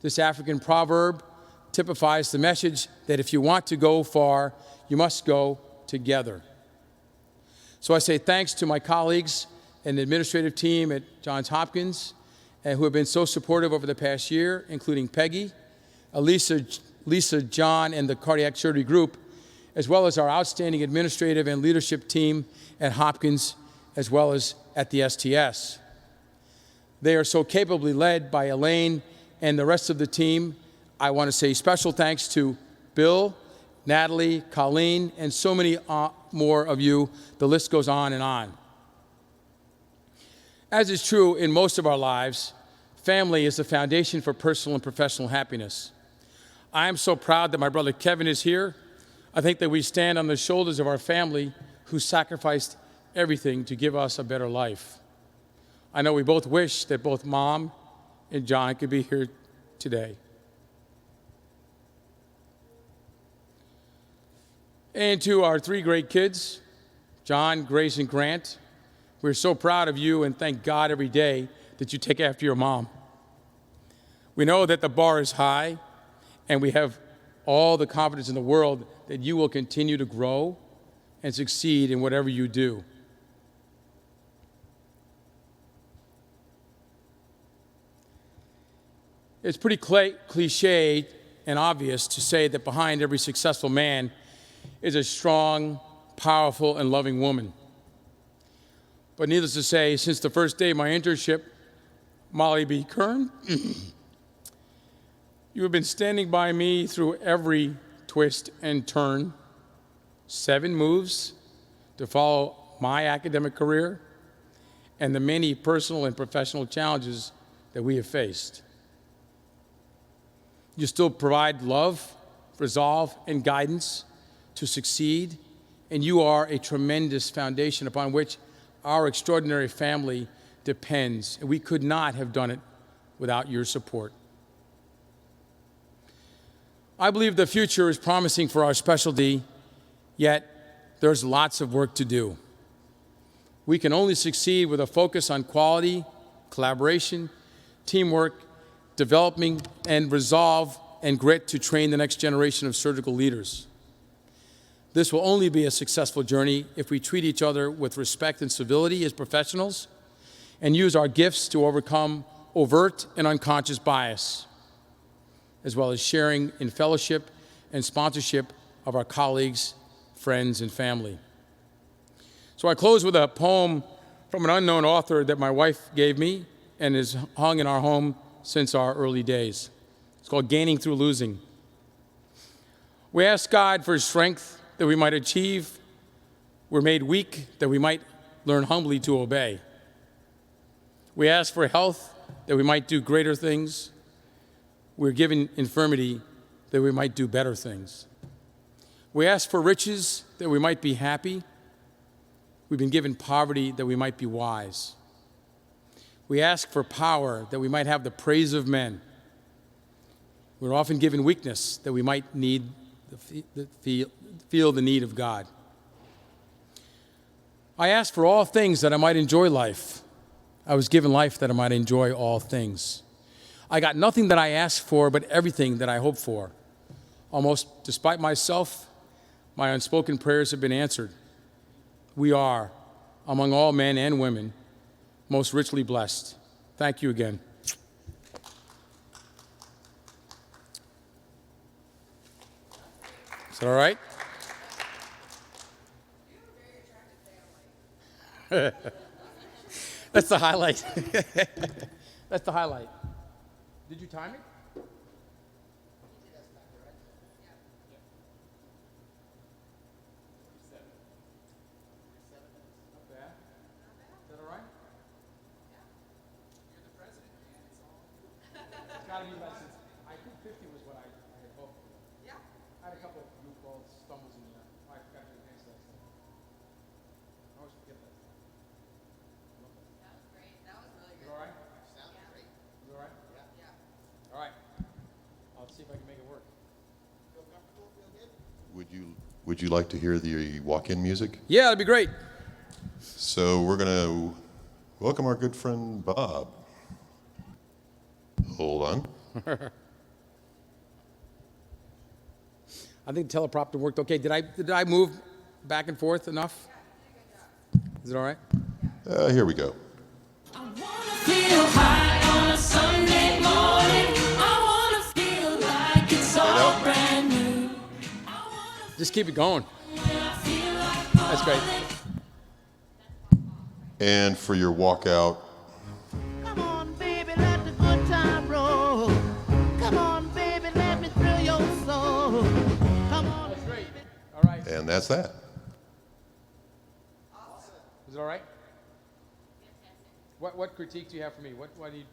This African proverb typifies the message that if you want to go far, you must go together. So I say thanks to my colleagues and the administrative team at Johns Hopkins who have been so supportive over the past year, including Peggy, Lisa, John, and the cardiac surgery group, as well as our outstanding administrative and leadership team at Hopkins, as well as at the STS. They are so capably led by Elaine and the rest of the team. I want to say special thanks to Bill, Natalie, Colleen, and so many more of you. The list goes on and on. As is true in most of our lives, family is the foundation for personal and professional happiness. I am so proud that my brother Kevin is here. I think that we stand on the shoulders of our family who sacrificed everything to give us a better life. I know we both wish that both Mom and John could be here today. And to our 3 great kids, John, Grace, and Grant, we're so proud of you and thank God every day that you take after your mom. We know that the bar is high, and we have all the confidence in the world that you will continue to grow and succeed in whatever you do. It's pretty cliche and obvious to say that behind every successful man is a strong, powerful, and loving woman. But needless to say, since the first day of my internship, Molly B. Kern, you have been standing by me through every twist and turn, 7 moves to follow my academic career, and the many personal and professional challenges that we have faced. You still provide love, resolve, and guidance to succeed, and you are a tremendous foundation upon which our extraordinary family depends, and we could not have done it without your support. I believe the future is promising for our specialty, yet there's lots of work to do. We can only succeed with a focus on quality, collaboration, teamwork, developing and resolve and grit to train the next generation of surgical leaders. This will only be a successful journey if we treat each other with respect and civility as professionals and use our gifts to overcome overt and unconscious bias, as well as sharing in fellowship and sponsorship of our colleagues, friends, and family. So I close with a poem from an unknown author that my wife gave me, and has hung in our home since our early days. It's called Gaining Through Losing. We ask God for strength that we might achieve. We're made weak that we might learn humbly to obey. We ask for health that we might do greater things. We're given infirmity that we might do better things. We ask for riches that we might be happy. We've been given poverty that we might be wise. We ask for power that we might have the praise of men. We're often given weakness that we might feel the need of God. I ask for all things that I might enjoy life. I was given life that I might enjoy all things. I got nothing that I asked for, but everything that I hoped for. Almost despite myself, my unspoken prayers have been answered. We are, among all men and women, most richly blessed. Thank you again. Is that all right? That's the highlight. That's the highlight. Did you time it? Gotta be less than, I think 50 was what I had hoped. Yeah. I had a couple of goofballs, stumbles in there. I forgot to advance that stuff. I always forget that stuff. That was great. That was really You good. all right? Sounds great. You all right? Yeah. All right. I'll see if I can make it work. Feel comfortable? Feel good? Would you like to hear the walk-in music? Yeah, that'd be great. So we're going to welcome our good friend Bob. Hold on. I think the teleprompter worked okay. Did I move back and forth enough? Is it all right? Here we go. I wanna feel high on a Sunday morning. I wanna feel like it's all brand new. Just keep it going. That's great. And for your walkout, Come on, baby, let the good time roll. Come on, baby, let me thrill your soul. Come on, That's great. All right. and that's that. Is it all right? What critique do you have for me? What do I need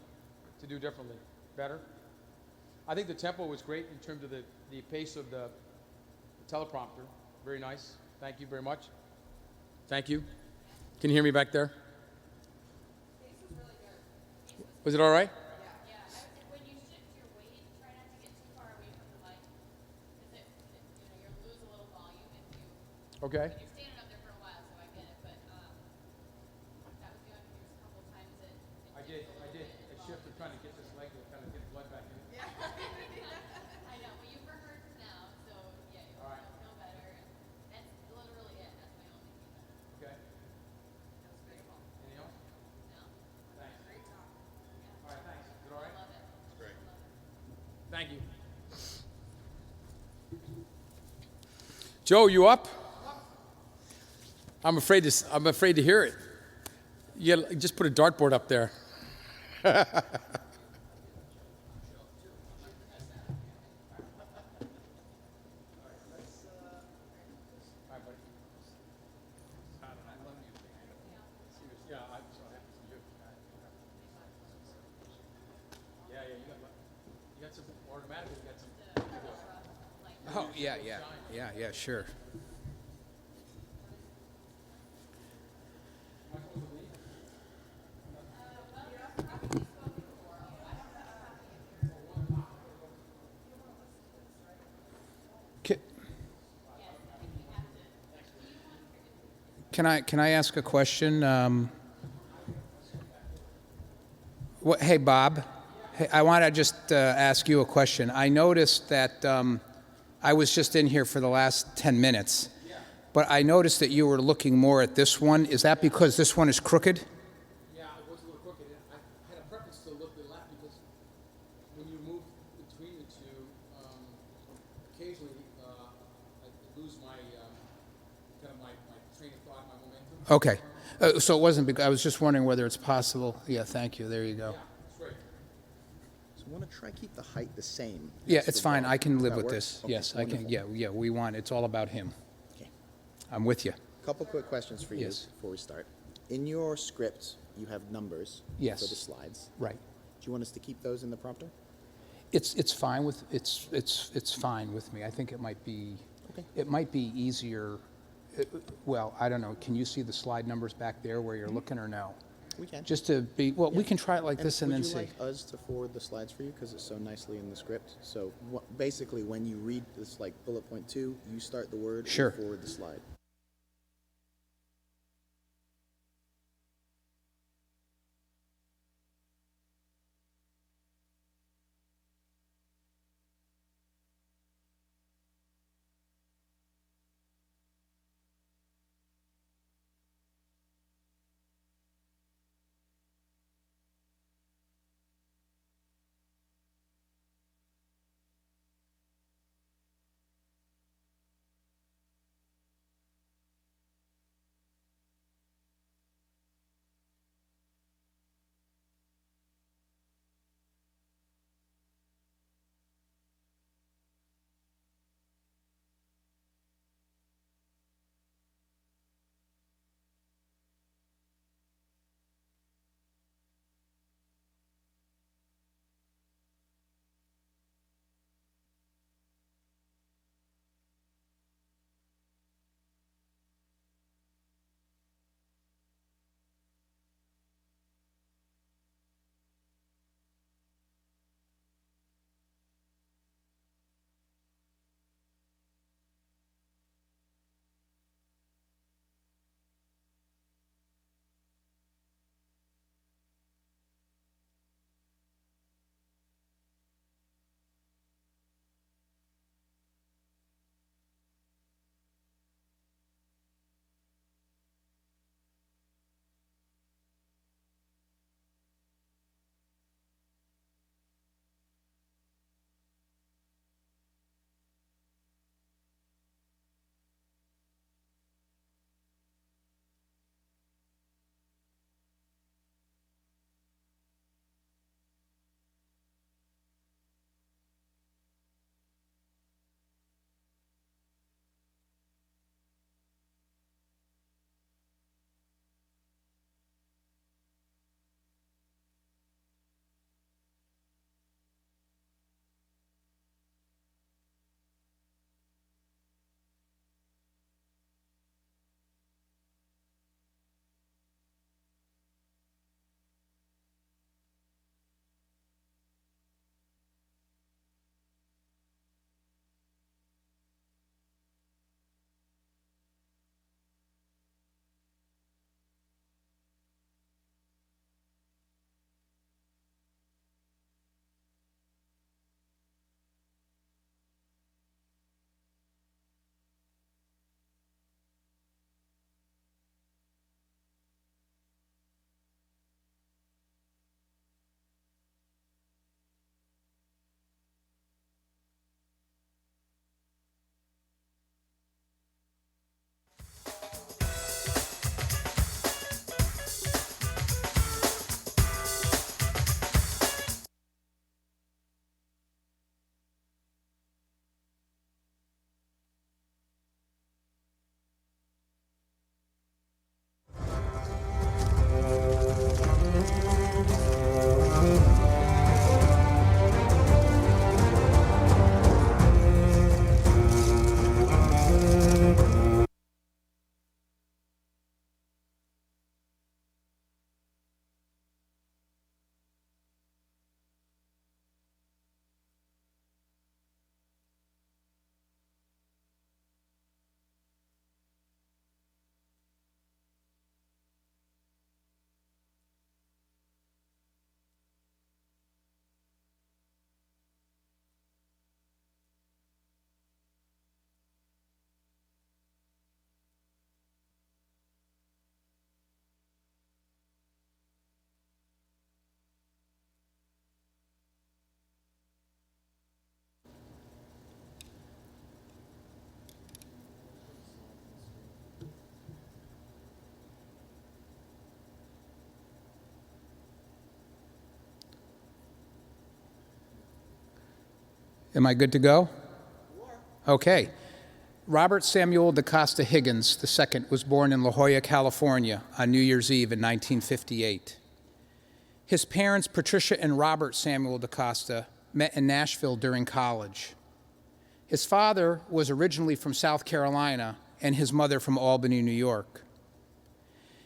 to do differently? Better? I think the tempo was great in terms of the pace of the teleprompter. Very nice. Thank you very much. Thank you. Can you hear me back there? Was it all right? Yeah. When you shift your weight, try not to get too far away from the mic, because you'll lose a little volume if you. Okay. You're standing up there for a while, so I get it. But that was the only. There's a couple times that. I did a shift of trying to get this leg to kind of get blood back in. Yeah. I know, but you've rehearsed now, so yeah, you'll All right. feel better. And that's literally it. That's my only feedback. Okay. That was great. Anything else? No. Thanks. Great talk. All right, thanks. Is it all right? Love it. Great. Thank you. Joe, you up? I'm afraid to hear it. You gotta just put a dartboard up there. You got some automatically. You got some. Oh, yeah, sure. Ca- Can I ask a question? Hey, Bob. Hey, I want to just ask you a question. I noticed that I was just in here for the last 10 minutes, but I noticed that you were looking more at this one. Is that because this one is crooked? Yeah, it was a little crooked. I had a preference to look to the left because when you move between the two, occasionally I lose my kind of my train of thought, my momentum. Okay. So it wasn't, I was just wondering whether it's possible. Yeah, thank you. There you go. That's great. So we want to try keep the height the same. Yeah, as it's the fine. bar. I can live That with work? this. Okay, Yes, I can. wonderful. Yeah, we want, it's all about him. Okay. I'm with you. Couple quick questions for you Yes. before we start. In your script, you have numbers Yes. for the slides. Right. Do you want us to keep those in the prompter? It's fine with, it's fine with me. I think it might be, Okay. it might be easier, well, I don't know. Can you see the slide numbers back there where you're looking or no? We can. Just to be, well, we can try it like this and then would you see. like us to forward the slides for you because it's so nicely in the script? So basically, when you read this, like bullet point 2, you start the word Sure. and forward the slide. Am I good to go? Okay. Robert Samuel DaCosta Higgins II was born in La Jolla, California on New Year's Eve in 1958. His parents, Patricia and Robert Samuel DaCosta, met in Nashville during college. His father was originally from South Carolina and his mother from Albany, New York.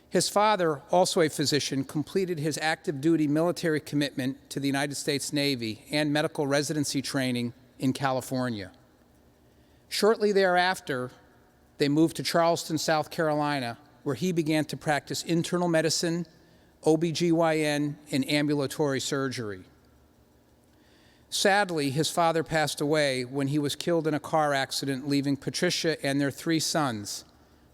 His father, also a physician, completed his active duty military commitment to the United States Navy and medical residency training in California. Shortly thereafter, they moved to Charleston, South Carolina, where he began to practice internal medicine, OBGYN, and ambulatory surgery. Sadly, his father passed away when he was killed in a car accident, leaving Patricia and their 3 sons,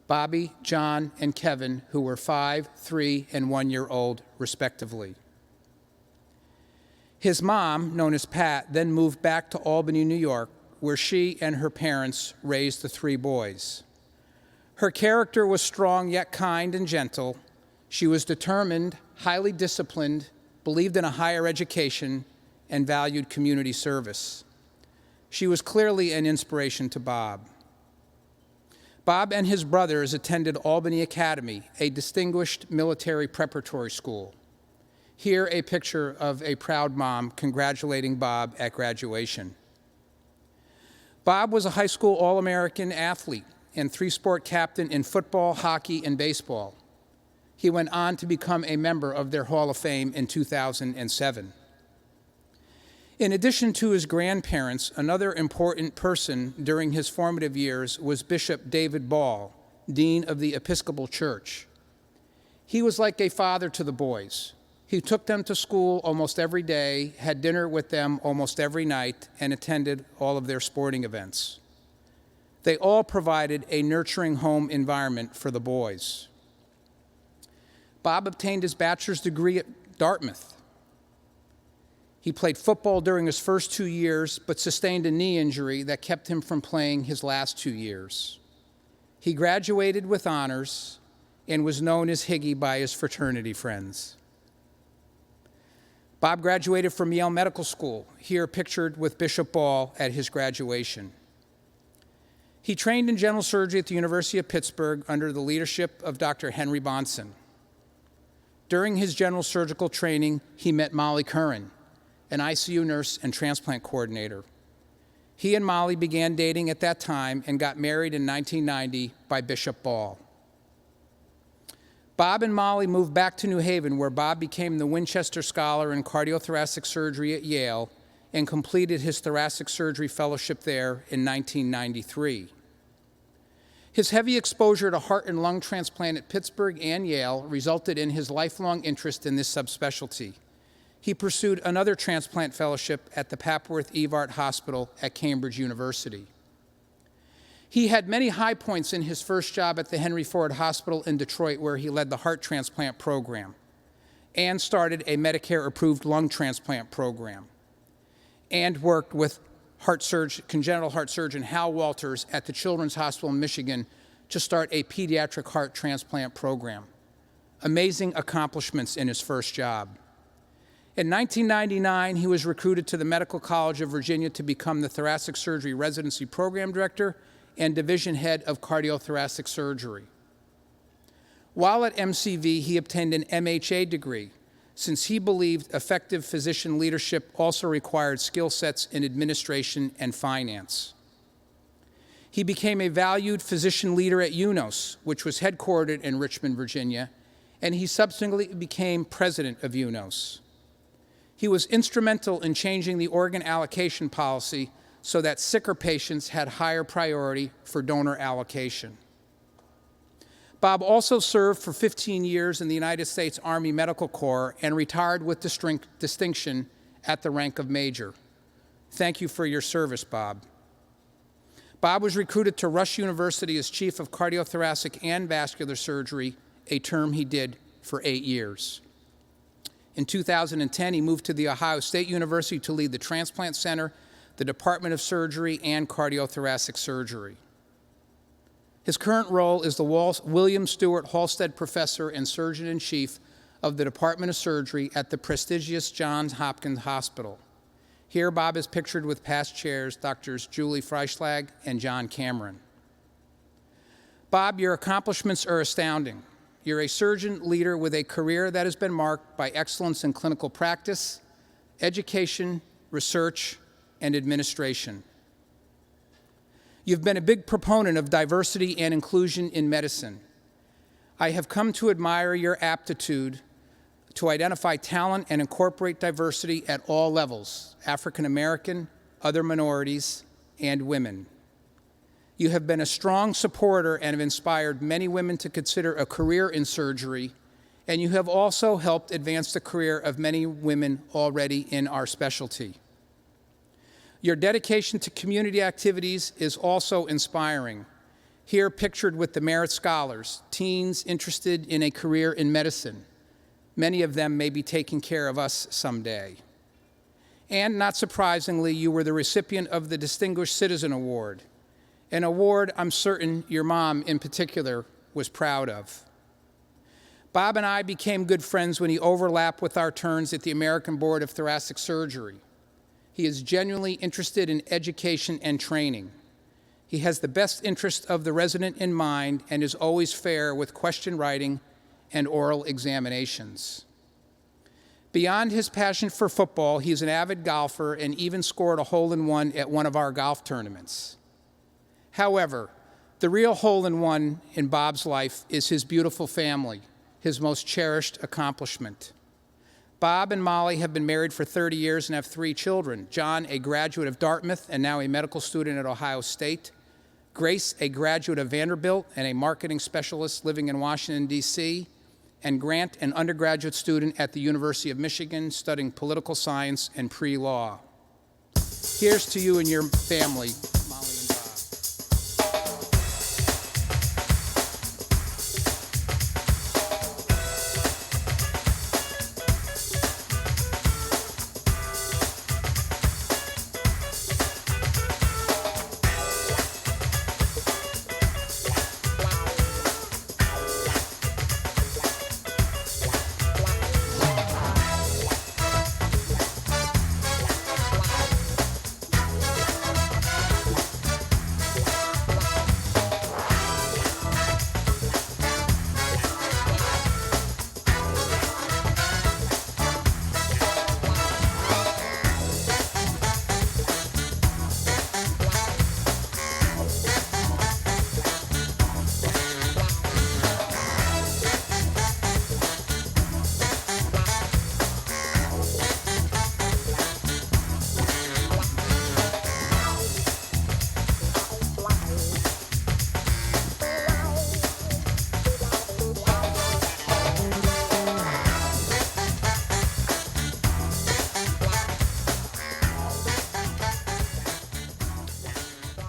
Bobby, John, and Kevin, who were 5, 3, and 1 year old, respectively. His mom, known as Pat, then moved back to Albany, New York, where she and her parents raised the 3 boys. Her character was strong yet kind and gentle. She was determined, highly disciplined, believed in a higher education, and valued community service. She was clearly an inspiration to Bob. Bob and his brothers attended Albany Academy, a distinguished military preparatory school. Here, a picture of a proud mom congratulating Bob at graduation. Bob was a high school All-American athlete and 3-sport captain in football, hockey, and baseball. He went on to become a member of their Hall of Fame in 2007. In addition to his grandparents, another important person during his formative years was Bishop David Ball, Dean of the Episcopal Church. He was like a father to the boys. He took them to school almost every day, had dinner with them almost every night, and attended all of their sporting events. They all provided a nurturing home environment for the boys. Bob obtained his bachelor's degree at Dartmouth. He played football during his first 2 years, but sustained a knee injury that kept him from playing his last 2 years. He graduated with honors and was known as Higgy by his fraternity friends. Bob graduated from Yale Medical School, here pictured with Bishop Ball at his graduation. He trained in general surgery at the University of Pittsburgh under the leadership of Dr. Henry Bonson. During his general surgical training, he met Molly Curran, an ICU nurse and transplant coordinator. He and Molly began dating at that time and got married in 1990 by Bishop Ball. Bob and Molly moved back to New Haven, where Bob became the Winchester Scholar in Cardiothoracic Surgery at Yale and completed his thoracic surgery fellowship there in 1993. His heavy exposure to heart and lung transplant at Pittsburgh and Yale resulted in his lifelong interest in this subspecialty. He pursued another transplant fellowship at the Papworth Evart Hospital at Cambridge University. He had many high points in his first job at the Henry Ford Hospital in Detroit, where he led the heart transplant program and started a Medicare-approved lung transplant program, and worked with congenital heart surgeon Hal Walters at the Children's Hospital in Michigan to start a pediatric heart transplant program. Amazing accomplishments in his first job. In 1999, he was recruited to the Medical College of Virginia to become the thoracic surgery residency program director and division head of cardiothoracic surgery. While at MCV, he obtained an MHA degree, since he believed effective physician leadership also required skill sets in administration and finance. He became a valued physician leader at UNOS, which was headquartered in Richmond, Virginia, and he subsequently became president of UNOS. He was instrumental in changing the organ allocation policy so that sicker patients had higher priority for donor allocation. Bob also served for 15 years in the United States Army Medical Corps and retired with distinction at the rank of major. Thank you for your service, Bob. Bob was recruited to Rush University as chief of cardiothoracic and vascular surgery, a term he did for 8 years. In 2010, he moved to The Ohio State University to lead the Transplant Center, the Department of Surgery, and Cardiothoracic Surgery. His current role is the William Stewart Halstead Professor and Surgeon-in-Chief of the Department of Surgery at the prestigious Johns Hopkins Hospital. Here, Bob is pictured with past chairs, Drs. Julie Freischlag and John Cameron. Bob, your accomplishments are astounding. You're a surgeon leader with a career that has been marked by excellence in clinical practice, education, research, and administration. You've been a big proponent of diversity and inclusion in medicine. I have come to admire your aptitude to identify talent and incorporate diversity at all levels, African American, other minorities, and women. You have been a strong supporter and have inspired many women to consider a career in surgery, and you have also helped advance the career of many women already in our specialty. Your dedication to community activities is also inspiring. Here pictured with the Merit Scholars, teens interested in a career in medicine. Many of them may be taking care of us someday. And not surprisingly, you were the recipient of the Distinguished Citizen Award, an award I'm certain your mom in particular was proud of. Bob and I became good friends when he overlapped with our turns at the American Board of Thoracic Surgery. He is genuinely interested in education and training. He has the best interest of the resident in mind and is always fair with question writing and oral examinations. Beyond his passion for football, he's an avid golfer and even scored a hole-in-one at one of our golf tournaments. However, the real hole-in-one in Bob's life is his beautiful family, his most cherished accomplishment. Bob and Molly have been married for 30 years and have 3 children. John, a graduate of Dartmouth and now a medical student at Ohio State. Grace, a graduate of Vanderbilt and a marketing specialist living in Washington, D.C., and Grant, an undergraduate student at the University of Michigan studying political science and pre-law. Here's to you and your family, Molly and Bob.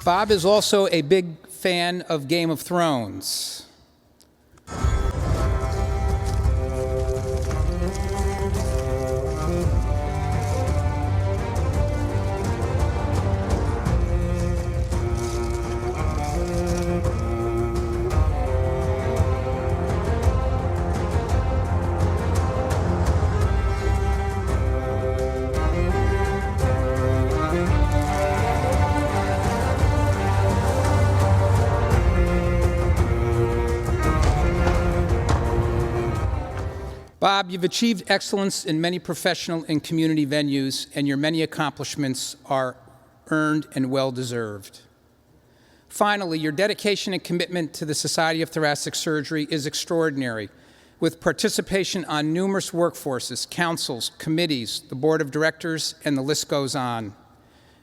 Bob is also a big fan of Game of Thrones. Bob, you've achieved excellence in many professional and community venues, and your many accomplishments are earned and well-deserved. Finally, your dedication and commitment to the Society of Thoracic Surgery is extraordinary, with participation on numerous workforces, councils, committees, the board of directors, and the list goes on.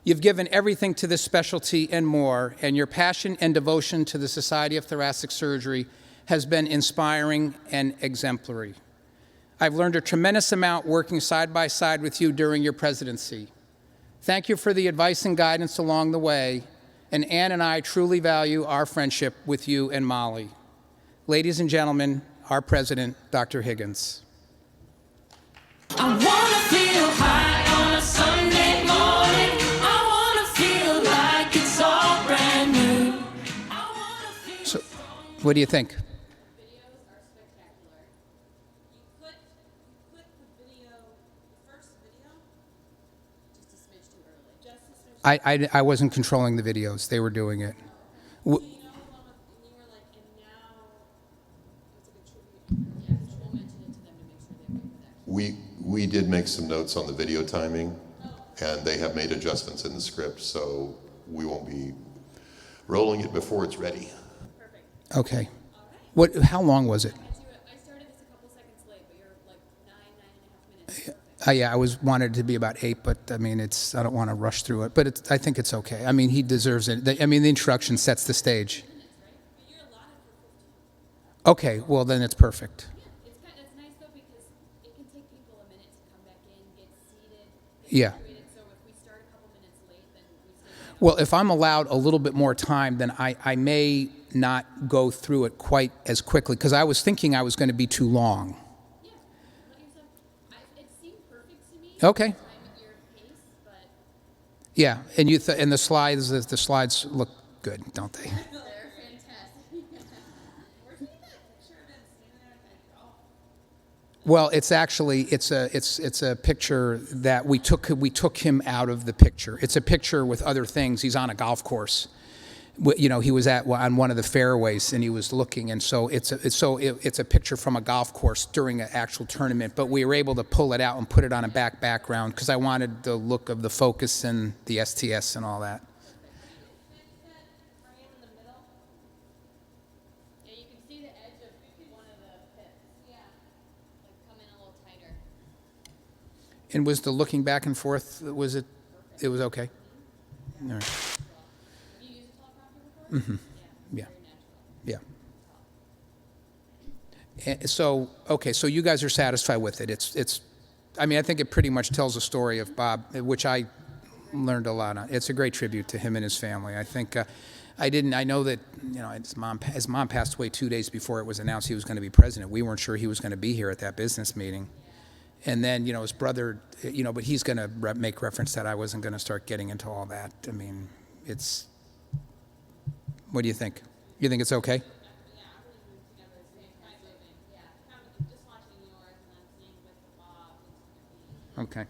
You've given everything to this specialty and more, and your passion and devotion to the Society of Thoracic Surgery has been inspiring and exemplary. I've learned a tremendous amount working side by side with you during your presidency. Thank you for the advice and guidance along the way, and Ann and I truly value our friendship with you and Molly. Ladies and gentlemen, our president, Dr. Higgins. I wanna feel high on a Sunday morning. I wanna feel like it's all brand new. I wanna feel So, what do you think? Videos are spectacular. You click the video, the first video, just a smidge too I wasn't controlling the videos. They were doing it. W- You know, the one with, and you were like, and now it's a good tribute. Yeah, we'll mention it to them to make sure they're good with that. We did make some notes on the video timing, and they have made adjustments in the script, so we won't be rolling it before it's ready. Perfect. Okay. What? How long was it? I started this a couple seconds late, but you're like 9.5 minutes. Yeah, I wanted it to be about 8, but I mean, I don't want to rush through it, but I think it's okay. I mean, he deserves it. I mean, the introduction sets the stage. But you're allotted for 15. Okay, well then it's perfect. It's nice though because it can take people a minute to come back in, get seated, get Yeah. situated. So if we start a couple minutes late, then we stay. Well, if I'm allowed a little bit more time, then I may not go through it quite as quickly, because I was thinking I was going to be too long. Yeah, let yourself. It seemed perfect to me. Okay. Time at your pace, but Yeah, and and the slides look good, don't they? they're fantastic. Where's that picture of him standing there with that golf? Well, it's actually it's a picture that we took him out of the picture. It's a picture with other things. He's on a golf course. You know, he was on one of the fairways and he was looking, and so it's a picture from a golf course during an actual tournament. But we were able to pull it out and put it on a background because I wanted the look of the Focus and the STS and all that. Frame in the middle. Yeah, you can see the edge of one of the pits. Yeah, like come in a little tighter. And was the looking back and forth? Was it? It was okay. All right. Have you used a teleprompter before? Yeah. Very natural. Yeah. So okay, so you guys are satisfied with it. It's. I mean, I think it pretty much tells the story of Bob, which I learned a lot on. It's a great tribute to him and his family. I think. I know that, you know, his mom passed away 2 days before it was announced he was going to be president. We weren't sure he was going to be here at that business meeting. And then, you know, his brother, you know, but he's going to make reference that I wasn't going to start getting into all that. I mean, it's. What do you think? You think it's okay? Yeah, I really moved together at the same time. Yeah, kind of just watching yours and then seeing with Bob. Okay.